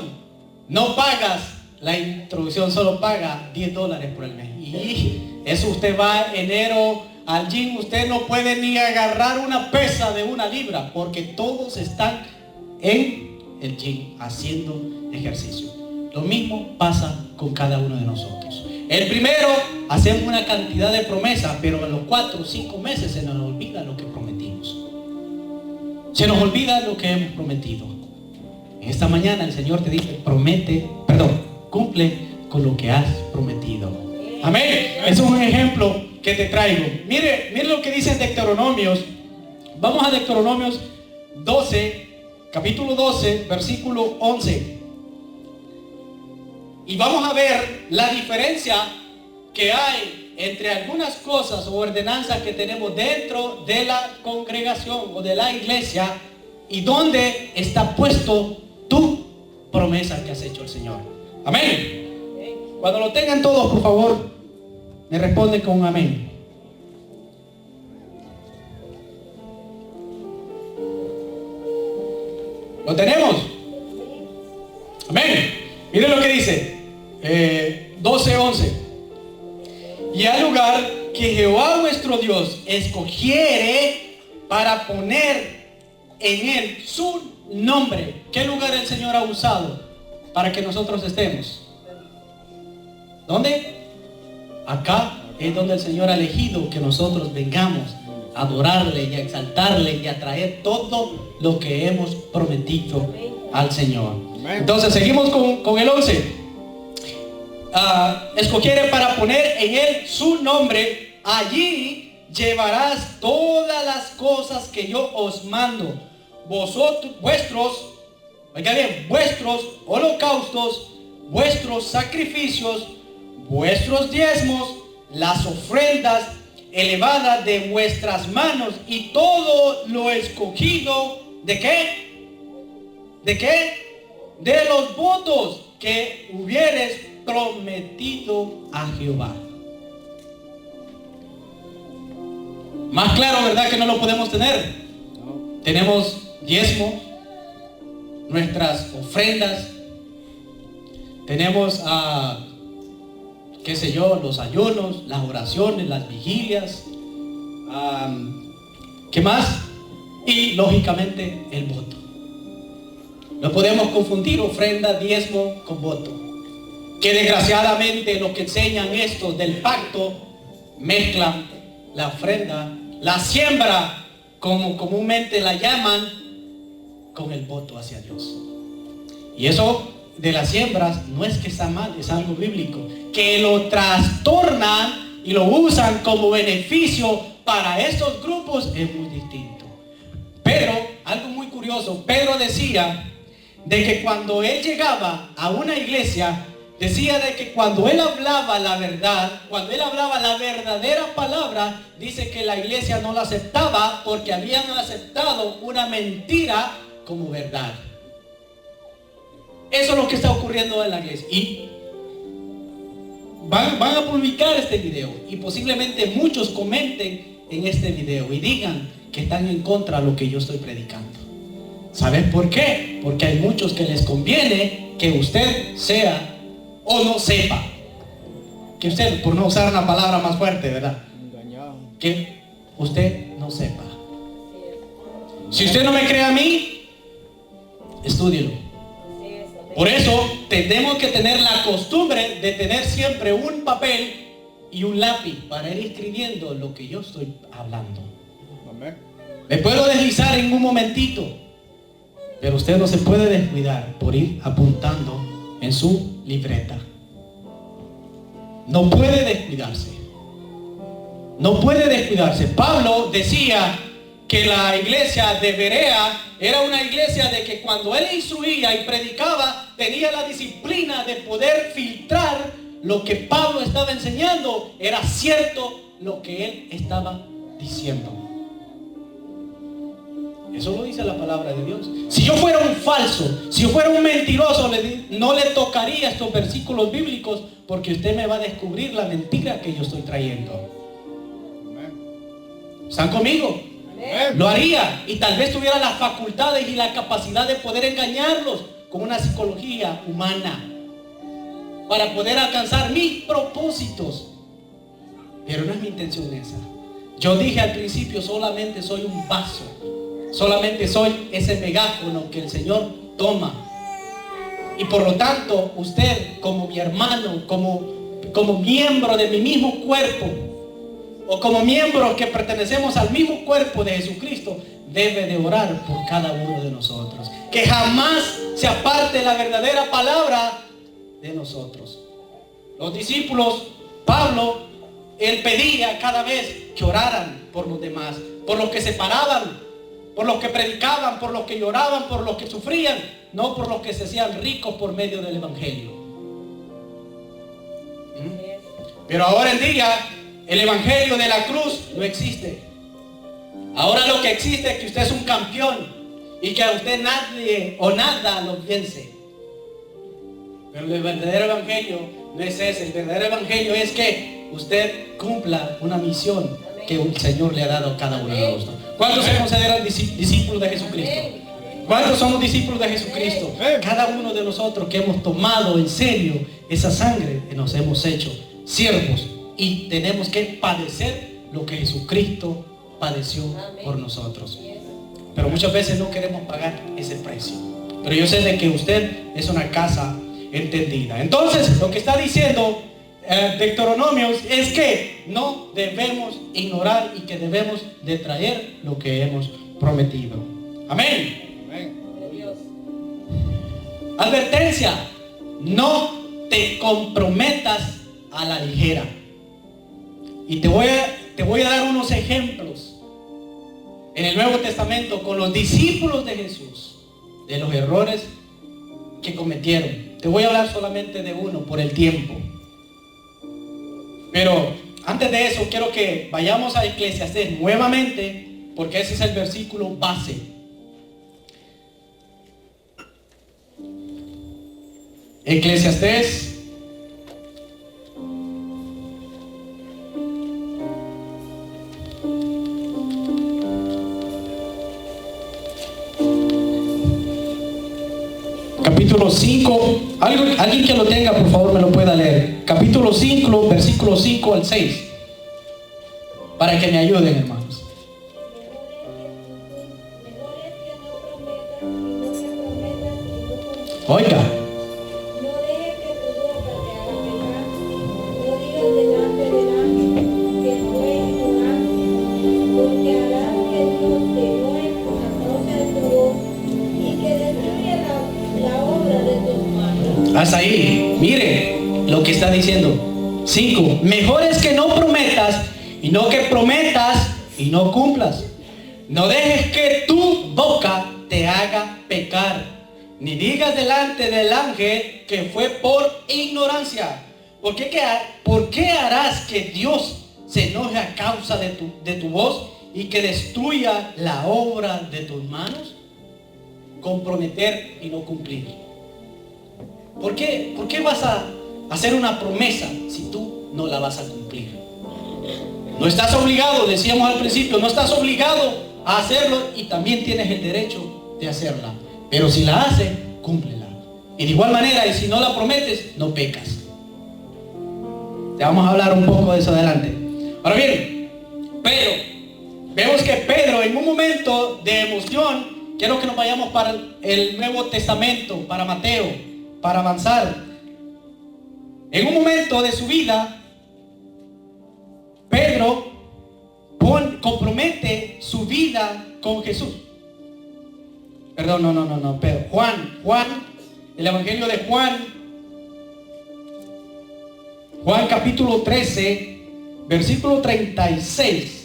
no pagas la introducción, solo paga $10 por el mes. Y eso usted va enero al gym, usted no puede ni agarrar una pesa de 1 libra, porque todos están en el gym haciendo ejercicio. Lo mismo pasa con cada uno de nosotros. El primero, hacemos una cantidad de promesas, pero en los 4 o 5 meses se nos olvida lo que prometimos. Se nos olvida lo que hemos prometido. Esta mañana el Señor te dice, cumple con lo que has prometido. Amén. Es un ejemplo que te traigo. Mire lo que dice en Deuteronomios. Vamos a Deuteronomios 12, capítulo 12, versículo 11. Y vamos a ver la diferencia que hay entre algunas cosas o ordenanzas que tenemos dentro de la congregación o de la iglesia y donde está puesto tu promesa que has hecho al Señor. Amén. Cuando lo tengan todos, por favor, me responden con amén. ¿Lo tenemos? Amén. Miren lo que dice 12:11. Y al lugar que Jehová vuestro Dios escogiere para poner en él su nombre. ¿Qué lugar el Señor ha usado para que nosotros estemos? ¿Dónde? Acá es donde el Señor ha elegido que nosotros vengamos a adorarle y a exaltarle y a traer todo lo que hemos prometido al Señor. Entonces seguimos con el 11. Escogiere para poner en él su nombre. Allí llevarás todas las cosas que yo os mando. Vuestros holocaustos, vuestros sacrificios, vuestros diezmos, las ofrendas elevadas de vuestras manos y todo lo escogido. ¿De qué? ¿De qué? De los votos que hubieres prometido a Jehová. Más claro, ¿verdad? Que no lo podemos tener. Tenemos diezmo, nuestras ofrendas, tenemos qué sé yo, los ayunos, las oraciones, las vigilias, ¿qué más? Y lógicamente el voto. No podemos confundir ofrenda, diezmo con voto, que desgraciadamente lo que enseñan estos del pacto mezclan la ofrenda, la siembra, como comúnmente la llaman, con el voto hacia Dios. Y eso de las siembras no es que está mal, es algo bíblico. Que lo trastornan y lo usan como beneficio para estos grupos es muy distinto. Pero, algo muy curioso, Pedro decía de que cuando él llegaba a una iglesia, decía de que cuando él hablaba la verdad, cuando él hablaba la verdadera palabra, dice que la iglesia no la aceptaba porque habían aceptado una mentira como verdad. Eso es lo que está ocurriendo en la iglesia. Y van a publicar este video y posiblemente muchos comenten en este video y digan que están en contra de lo que yo estoy predicando. ¿Saben por qué? Porque hay muchos que les conviene que usted sea o no sepa. Que usted, por no usar una palabra más fuerte, ¿verdad? Que usted no sepa. Si usted no me cree a mí, estúdielo. Por eso tenemos que tener la costumbre de tener siempre un papel y un lápiz para ir escribiendo lo que yo estoy hablando. Me puedo deslizar en un momentito, pero usted no se puede descuidar por ir apuntando en su libreta. No puede descuidarse. No puede descuidarse. Pablo decía que la iglesia de Berea era una iglesia de que cuando él instruía y predicaba, tenía la disciplina de poder filtrar lo que Pablo estaba enseñando, era cierto lo que él estaba diciendo. Eso lo dice la palabra de Dios. Si yo fuera un falso, si yo fuera un mentiroso, no le tocaría estos versículos bíblicos, porque usted me va a descubrir la mentira que yo estoy trayendo. ¿Están conmigo? Lo haría, y tal vez tuviera las facultades y la capacidad de poder engañarlos con una psicología humana para poder alcanzar mis propósitos. Pero no es mi intención esa. Yo dije al principio, solamente soy un vaso, solamente soy ese megáfono que el Señor toma. Y por lo tanto, usted como mi hermano, como miembro de mi mismo cuerpo, o como miembros que pertenecemos al mismo cuerpo de Jesucristo, debe de orar por cada uno de nosotros. Que jamás se aparte la verdadera palabra de nosotros. Los discípulos, Pablo, él pedía cada vez que oraran por los demás, por los que se paraban, por los que predicaban, por los que lloraban, por los que sufrían, no por los que se hacían ricos por medio del evangelio. Pero ahora en día el evangelio de la cruz no existe. Ahora lo que existe es que usted es un campeón y que a usted nadie o nada lo vence. Pero el verdadero evangelio no es ese. El verdadero evangelio es que usted cumpla una misión que el Señor le ha dado a cada uno de nosotros. ¿Cuántos se consideran discípulos de Jesucristo? ¿Cuántos somos discípulos de Jesucristo? Cada uno de nosotros que hemos tomado en serio esa sangre, nos hemos hecho siervos y tenemos que padecer lo que Jesucristo padeció por nosotros. Pero muchas veces no queremos pagar ese precio. Pero yo sé de que usted es una casa entendida. Entonces, lo que está diciendo Deuteronomio es que no debemos ignorar y que debemos de traer lo que hemos prometido. Amén. Advertencia: no te comprometas a la ligera. Y te voy a dar unos ejemplos en el Nuevo Testamento con los discípulos de Jesús, de los errores que cometieron. Te voy a hablar solamente de uno por el tiempo. Pero antes de eso quiero que vayamos a Eclesiastés nuevamente, porque ese es el versículo base. Eclesiastés capítulo 5, alguien que lo tenga por favor me lo pueda leer. Capítulo 5, versículo 5 al 6, para que me ayuden, hermanos. Oiga, hasta ahí, mire lo que está diciendo. 5. Mejor es que no prometas y no que prometas y no cumplas. No dejes que tu boca te haga pecar, ni digas delante del ángel que fue por ignorancia. ¿Por qué harás que Dios se enoje a causa de tu voz y que destruya la obra de tus manos? Comprometer y no cumplir. ¿Por qué vas a hacer una promesa si tú no la vas a cumplir? No estás obligado, decíamos al principio, no estás obligado a hacerlo y también tienes el derecho de hacerla. Pero si la haces, cúmplela. Y de igual manera, y si no la prometes, no pecas. Te vamos a hablar un poco de eso adelante. Ahora bien, pero vemos que Pedro en un momento de emoción, quiero que nos vayamos para el Nuevo Testamento, para Mateo, para avanzar. En un momento de su vida, Pedro compromete su vida con Jesús. Perdón, no, Pedro. Juan, el Evangelio de Juan capítulo 13, versículo 36.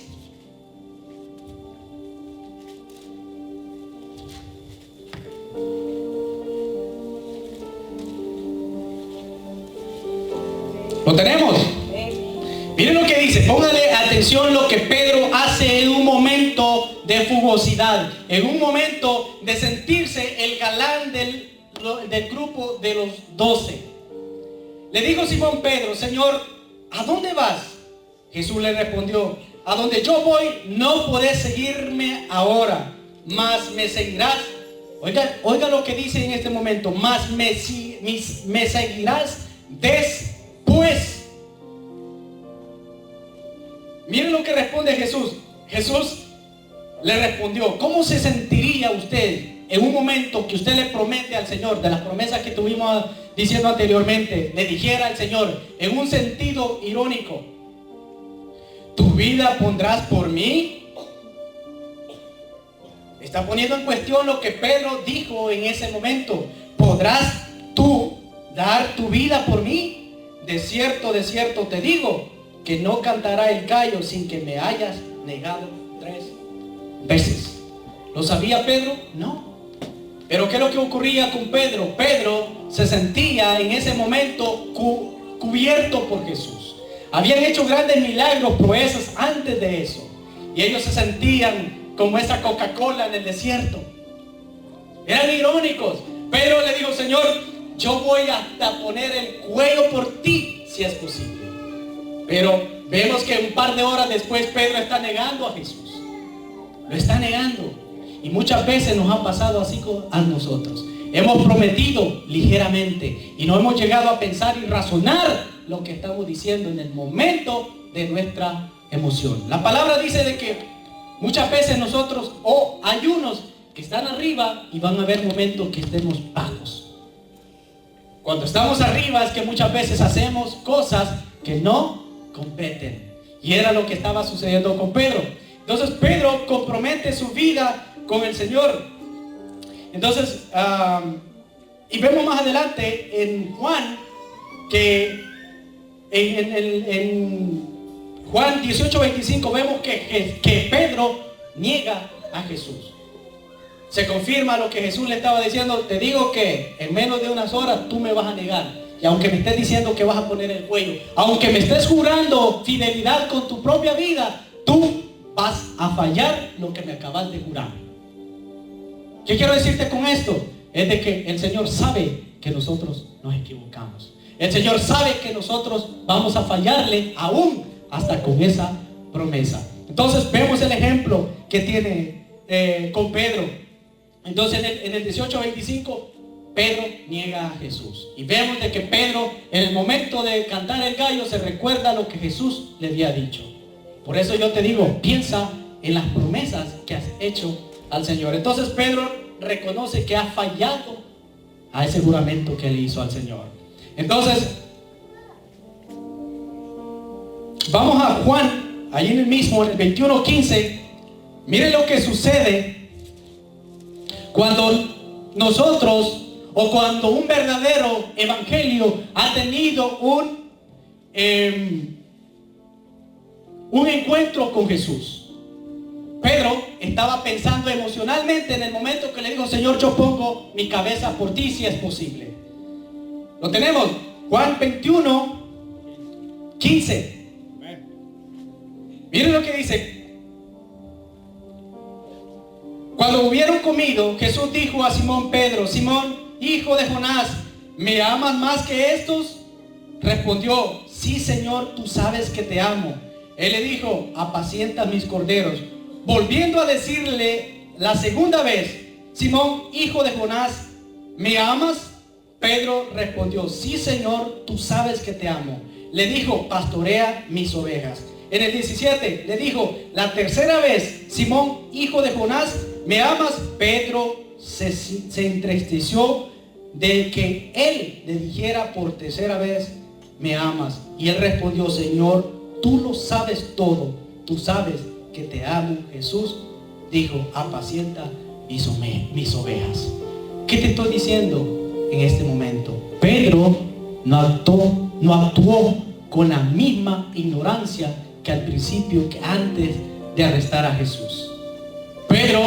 ¿Lo tenemos? Miren lo que dice, póngale atención lo que Pedro hace en un momento de fugosidad, en un momento de sentirse el galán del grupo de los 12. Le dijo Simón Pedro: Señor, ¿a dónde vas? Jesús le respondió: a donde yo voy no podés seguirme ahora, mas me seguirás. Oiga lo que dice en este momento: mas me seguirás después. Miren lo que responde Jesús. Jesús le respondió: ¿cómo se sentiría usted en un momento que usted le promete al Señor, de las promesas que tuvimos diciendo anteriormente, le dijera al Señor en un sentido irónico: ¿tu vida pondrás por mí? Está poniendo en cuestión lo que Pedro dijo en ese momento. ¿Podrás tú dar tu vida por mí? De cierto te digo, que no cantará el gallo sin que me hayas negado 3 veces. ¿Lo sabía Pedro? No. Pero ¿qué es lo que ocurría con Pedro? Pedro se sentía en ese momento cubierto por Jesús. Habían hecho grandes milagros, proezas antes de eso. Y ellos se sentían como esa Coca-Cola en el desierto. Eran irónicos. Pedro le dijo: Señor, yo voy hasta poner el cuello por ti, si es posible. Pero vemos que un par de horas después Pedro está negando a Jesús. Lo está negando. Y muchas veces nos ha pasado así a nosotros. Hemos prometido ligeramente y no hemos llegado a pensar y razonar lo que estamos diciendo en el momento de nuestra emoción. La palabra dice de que muchas veces nosotros, hay unos que están arriba y van a haber momentos que estemos bajos. Cuando estamos arriba es que muchas veces hacemos cosas que no competen. Y era lo que estaba sucediendo con Pedro. Entonces Pedro compromete su vida con el Señor. Entonces, y vemos más adelante en Juan, que en Juan 18:25 vemos que Pedro niega a Jesús. Se confirma lo que Jesús le estaba diciendo: te digo que en menos de unas horas tú me vas a negar. Y aunque me estés diciendo que vas a poner el cuello, aunque me estés jurando fidelidad con tu propia vida, tú vas a fallar lo que me acabas de jurar. ¿Qué quiero decirte con esto? Es de que el Señor sabe que nosotros nos equivocamos. El Señor sabe que nosotros vamos a fallarle aún hasta con esa promesa. Entonces vemos el ejemplo que tiene con Pedro. Entonces en el 18:25 Pedro niega a Jesús. Y vemos de que Pedro, en el momento de cantar el gallo, se recuerda lo que Jesús le había dicho. Por eso yo te digo, piensa en las promesas que has hecho al Señor. Entonces Pedro reconoce que ha fallado a ese juramento que le hizo al Señor. Entonces vamos a Juan, ahí en el mismo, en el 21:15. Mire lo que sucede cuando nosotros, o cuando un verdadero evangelio ha tenido un encuentro con Jesús. Pedro estaba pensando emocionalmente en el momento que le dijo: Señor, yo pongo mi cabeza por ti si es posible. Lo tenemos, Juan 21:15. Miren lo que dice. Cuando hubieron comido, Jesús dijo a Simón Pedro: Simón, hijo de Jonás, ¿me amas más que estos? Respondió: sí, Señor, tú sabes que te amo. Él le dijo: apacienta mis corderos. Volviendo a decirle la segunda vez: Simón, hijo de Jonás, ¿me amas? Pedro respondió: sí, Señor, tú sabes que te amo. Le dijo: pastorea mis ovejas. En el 17 le dijo la tercera vez: Simón, hijo de Jonás, ¿me amas? Pedro se entristeció de que él le dijera por tercera vez: ¿me amas? Y él respondió: Señor, tú lo sabes todo, tú sabes que te amo. Jesús dijo: apacienta mis ovejas. ¿Qué te estoy diciendo en este momento? Pedro no actuó con la misma ignorancia que al principio, que antes de arrestar a Jesús. Pedro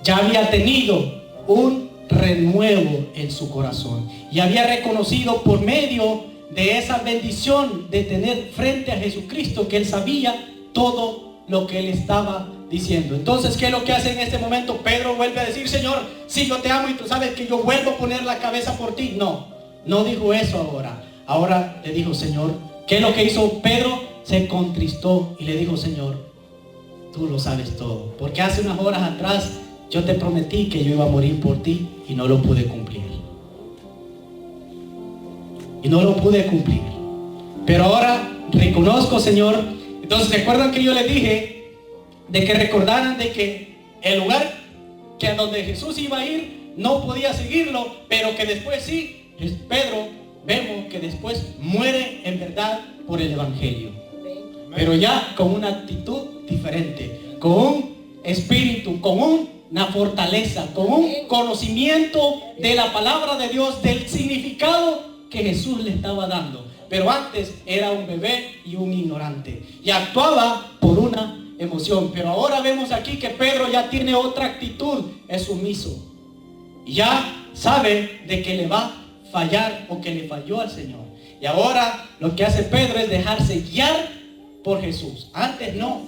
ya había tenido un renuevo en su corazón y había reconocido por medio de esa bendición de tener frente a Jesucristo que él sabía todo lo que él estaba diciendo. Entonces, ¿qué es lo que hace en este momento? Pedro vuelve a decir: Señor, sí, yo te amo y tú sabes que yo vuelvo a poner la cabeza por ti. No dijo eso ahora. Ahora le dijo: Señor, ¿qué es lo que hizo Pedro? Se contristó y le dijo: Señor, tú lo sabes todo, porque hace unas horas atrás yo te prometí que yo iba a morir por ti y no lo pude cumplir. Pero ahora reconozco, Señor. Entonces, ¿recuerdan que yo les dije de que recordaran de que el lugar que a donde Jesús iba a ir no podía seguirlo, pero que después sí? Pedro, vemos que después muere en verdad por el evangelio, pero ya con una actitud diferente, con un espíritu, con una fortaleza, con un conocimiento de la palabra de Dios, del significado que Jesús le estaba dando. Pero antes era un bebé y un ignorante y actuaba por una emoción. Pero ahora vemos aquí que Pedro ya tiene otra actitud, es sumiso y ya sabe de que le va a fallar o que le falló al Señor. Y ahora lo que hace Pedro es dejarse guiar por Jesús. Antes no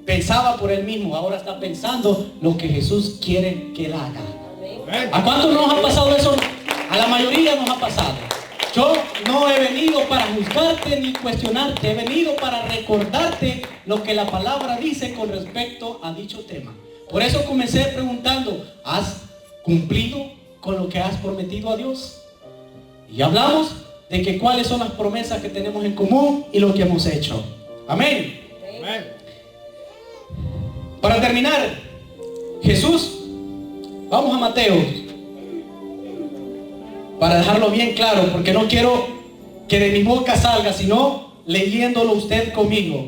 pensaba por él mismo, ahora está pensando lo que Jesús quiere que él haga. ¿A cuántos nos ha pasado eso? A la mayoría nos ha pasado. Yo no he venido para juzgarte ni cuestionarte, he venido para recordarte lo que la palabra dice con respecto a dicho tema. Por eso comencé preguntando, ¿has cumplido con lo que has prometido a Dios? Y hablamos de que cuáles son las promesas que tenemos en común y lo que hemos hecho. Amén. Amén. Para terminar, Jesús, vamos a Mateo, para dejarlo bien claro, porque no quiero que de mi boca salga, sino leyéndolo usted conmigo.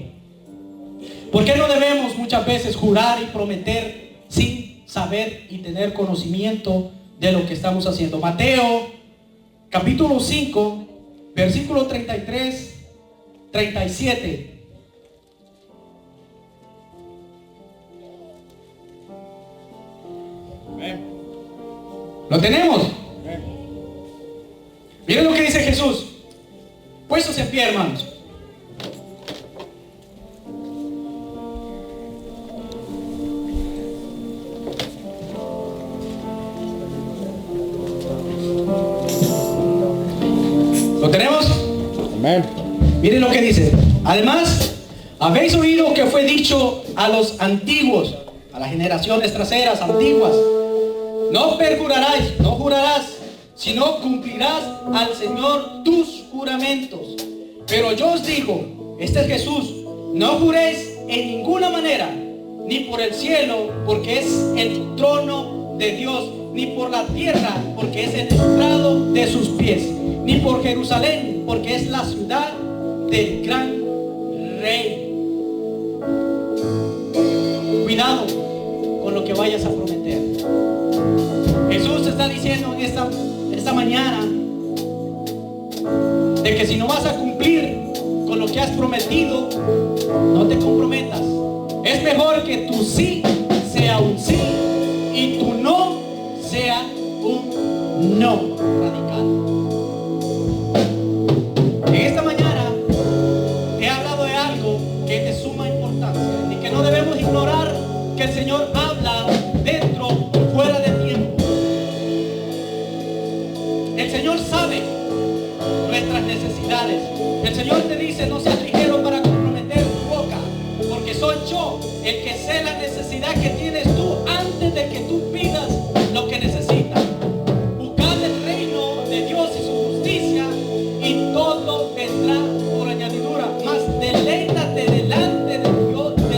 ¿Por qué no debemos muchas veces jurar y prometer sin saber y tener conocimiento de lo que estamos haciendo? Mateo capítulo 5, versículo 33, 37. ¿Lo tenemos? Miren lo que dice Jesús. Puestos en pie, hermanos. ¿Lo tenemos? Amén. Miren lo que dice. Además, habéis oído que fue dicho a los antiguos, a las generaciones traseras, antiguas: no perjurarás, no jurarás, sino cumplirás al Señor tus juramentos. Pero yo os digo, este es Jesús, no juréis en ninguna manera, ni por el cielo, porque es el trono de Dios, ni por la tierra, porque es el estrado de sus pies, ni por Jerusalén, porque es la ciudad del gran rey. Cuidado con lo que vayas a prometer. Jesús está diciendo en esta mañana de que si no vas a cumplir con lo que has prometido, no te comprometas. Es mejor que tu sí sea un sí y tu no sea un no radical. En esta mañana he hablado de algo que es de suma importancia y que no debemos ignorar, que el Señor habla dentro o fuera de tiempo. El Señor sabe nuestras necesidades. El Señor te dice: no seas ligero para comprometer tu boca, porque soy yo el que sé la necesidad que tienes tú antes de que tú pidas lo que necesitas. Buscad el reino de Dios y su justicia, y todo vendrá por añadidura. Mas deleítate delante de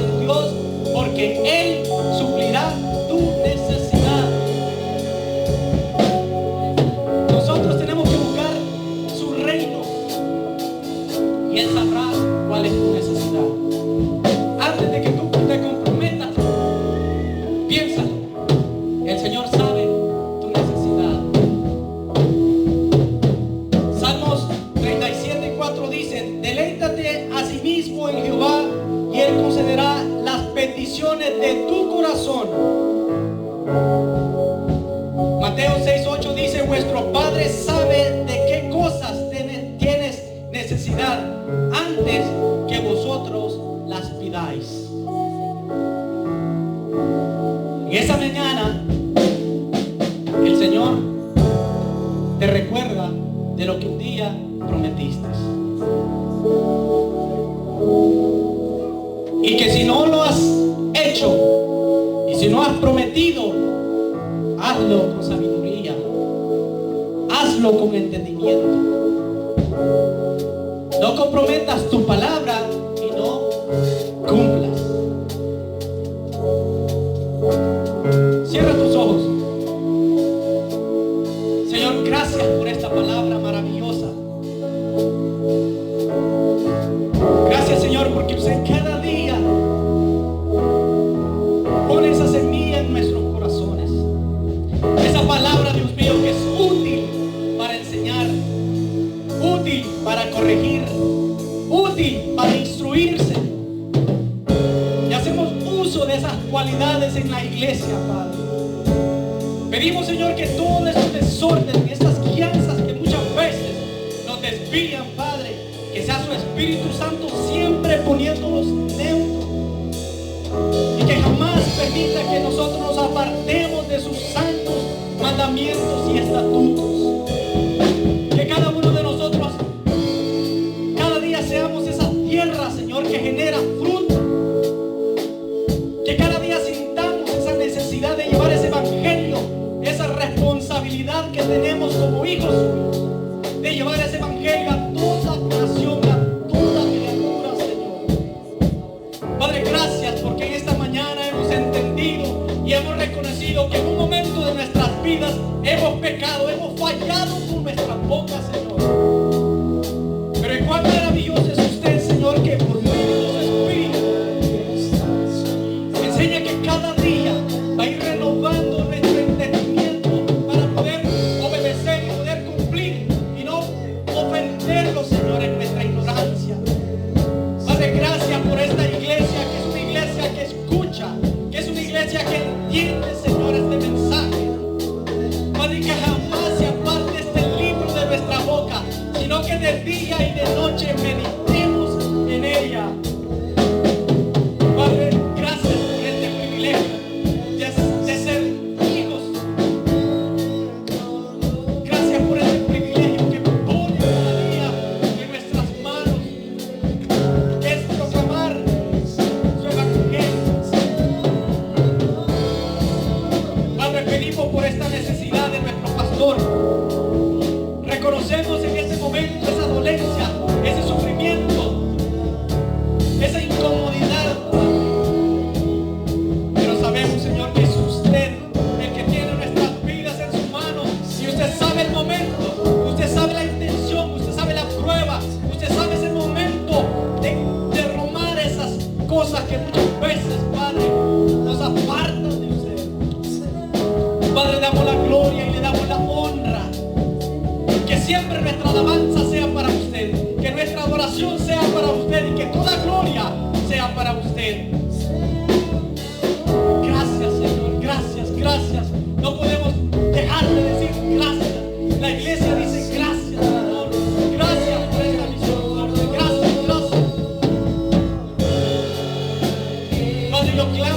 tu Dios, porque Él suplirá tu necesidad. Nosotros tenemos que buscar su reino y Él sabrá cuál es tu necesidad. Antes de que tú te comprometas, piénsalo. El Señor sabe tu necesidad. Salmos 37:4 dice: deleítate a sí mismo en Jehová, y Él concederá las peticiones de tu corazón. Mateo 6:8 dice: vuestro Padre sabe de qué cosas tienes necesidad antes que vosotros las pidáis. Y esa mañana el Señor te recuerda de lo que un día prometiste. Y que si no lo has hecho y si no has prometido, hazlo con sabiduría, hazlo con entendimiento. No comprometas tu palabra y no cumplas. Cierra tus ojos. Señor, gracias por esta palabra maravillosa. Gracias, Señor, porque usted cada día pone esa semilla en nuestros corazones. Esa palabra, Dios mío, que es útil para enseñar, útil para corregir, útil para instruirse. Y hacemos uso de esas cualidades en la iglesia, Padre. Pedimos, Señor, que todo este desorden, estas guianzas que muchas veces nos desvían, Padre, que sea su Espíritu Santo siempre poniéndonos neutros, y que jamás permita que nosotros nos apartemos de sus santos mandamientos y estatutos. Que cada uno de nosotros cada día seamos esa tierra, Señor, que genera fruto. Que cada día sintamos esa Padre, gracias porque en esta mañana hemos entendido y hemos reconocido que en un momento de nuestras vidas hemos pecado, hemos fallado con nuestras bocas, Señor. Pero cuán maravilloso es usted, Señor, que por medio de su Espíritu enseña que cada día va a ir renovando nuestro entendimiento para poder obedecer y poder cumplir y no ofenderlo, Señor, en nuestra ignorancia. Padre, gracias por esta iglesia, que es una iglesia que escucha, que es una iglesia que entiende, Señor, este mensaje. Padre, que jamás se aparte este libro de nuestra boca, sino que de día y de noche meditemos en ella. Padre, gracias por este privilegio de ser hijos. Gracias por este privilegio que pone cada día en nuestras manos, que es proclamar su evangelio. Padre, pedimos por esta necesidad de nuestro pastor. Reconocemos en este momento esa dolencia, ese sufrimiento, esa incomodidad. Pero sabemos, Señor, que es usted el que tiene nuestras vidas en sus manos. Y usted sabe el momento, usted sabe la intención, usted sabe la prueba, usted sabe ese momento de derramar esas cosas que muchas veces, Padre, nos apartan de usted. Padre, damos la gloria y le damos la honra. Que siempre nuestra alabanza sea para usted, que nuestra adoración sea para usted y que toda gloria sea para usted. Gracias, Señor, gracias, gracias. No podemos dejar de decir gracias. La iglesia dice gracias, Señor. Gracias por esta misión, Padre. Gracias, gracias. Padre, yo clamo